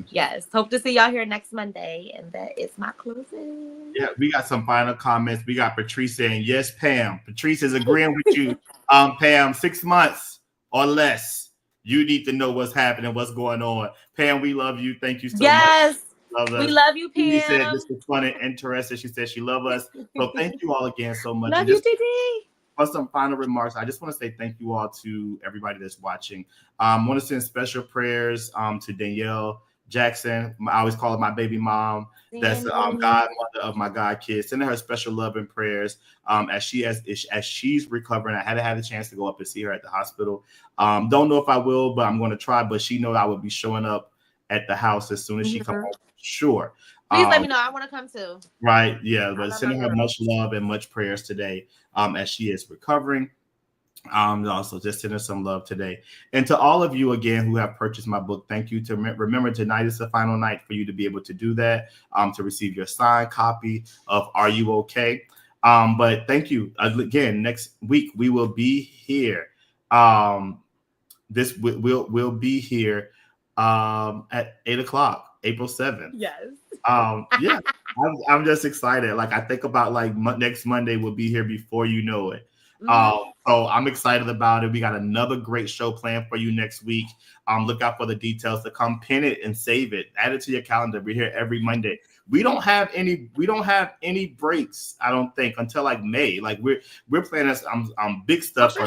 yes, hope to see y'all here next Monday. And that is my closing. Yeah, we got some final comments. We got Patrice saying, yes, Pam. Patrice is agreeing with you. Pam, 6 months or less. You need to know what's happening, what's going on. Pam, we love you. Thank you so much. Yes. We love you, Pam. She said this was fun and interesting. She said she loves us. So thank you all again so much. Love you, Didi. For some final remarks, I just want to say thank you all to everybody that's watching. I want to send special prayers to Danielle Jackson. I always call her my baby mom. That's the godmother of my god kids. Sending her special love and prayers as she's recovering. I haven't had a chance to go up and see her at the hospital. Don't know if I will, but I'm going to try. But she knows I will be showing up at the house as soon as she comes home. Sure. Please let me know. I want to come too. Right. Yeah. But sending her much love and much prayers today as she is recovering. Also just send her some love today. And to all of you again who have purchased my book, thank you. To remember, tonight is the final night for you to be able to do that, to receive your signed copy of Are You Okay? But thank you again. Next week we will be here. We'll be here at 8:00, April 7th. Yes. Yeah, I'm just excited. Like, I think about like next Monday we'll be here before you know it. So I'm excited about it. We got another great show planned for you next week. Look out for the details to come. Pin it and save it. Add it to your calendar. We're here every Monday. We don't have any breaks, I don't think, until like May. Like we're planning big stuff for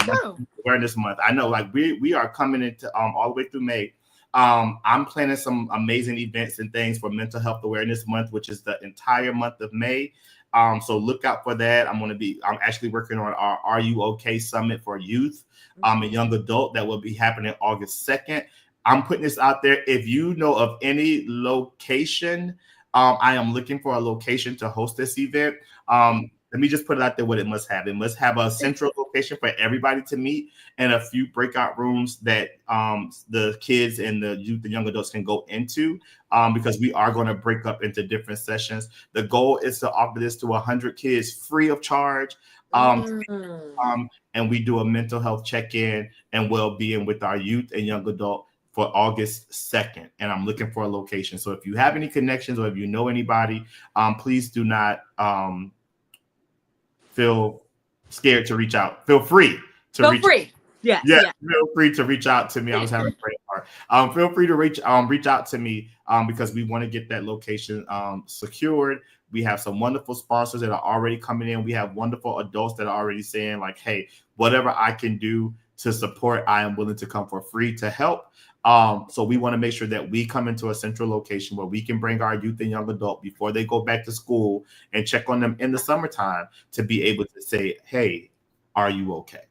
Awareness Month. I know, like we are coming into all the way through May. I'm planning some amazing events and things for Mental Health Awareness Month, which is the entire month of May. So look out for that. I'm actually working on our Are You Okay Summit for youth, and young adult that will be happening August 2nd. I'm putting this out there. If you know of any location, I am looking for a location to host this event. let me just put it out there what it must have. It must have a central location for everybody to meet and a few breakout rooms that the kids and the youth and young adults can go into because we are going to break up into different sessions. The goal is to offer this to 100 kids free of charge. And we do a mental health check-in and well-being with our youth and young adult for August 2nd. And I'm looking for a location. So if you have any connections or if you know anybody, please do not feel scared to reach out. Feel free to reach out. Yeah. Feel free to reach out to me. I was having a great heart. Feel free to reach out to me because we want to get that location secured. We have some wonderful sponsors that are already coming in. We have wonderful adults that are already saying like, hey, whatever I can do to support, I am willing to come for free to help. So we want to make sure that we come into a central location where we can bring our youth and young adult before they go back to school and check on them in the summertime to be able to say, hey, are you okay?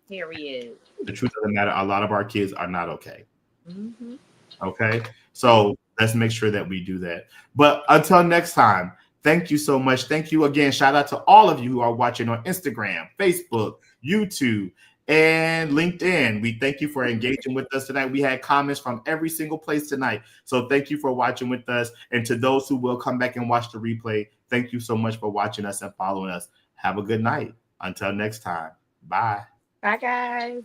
Period. The truth of the matter, a lot of our kids are not okay. Mm-hmm. Okay. So let's make sure that we do that. But until next time, thank you so much. Thank you again. Shout out to all of you who are watching on Instagram, Facebook, YouTube, and LinkedIn. We thank you for engaging with us tonight. We had comments from every single place tonight. So thank you for watching with us. And to those who will come back and watch the replay, thank you so much for watching us and following us. Have a good night. Until next time. Bye. Bye, guys.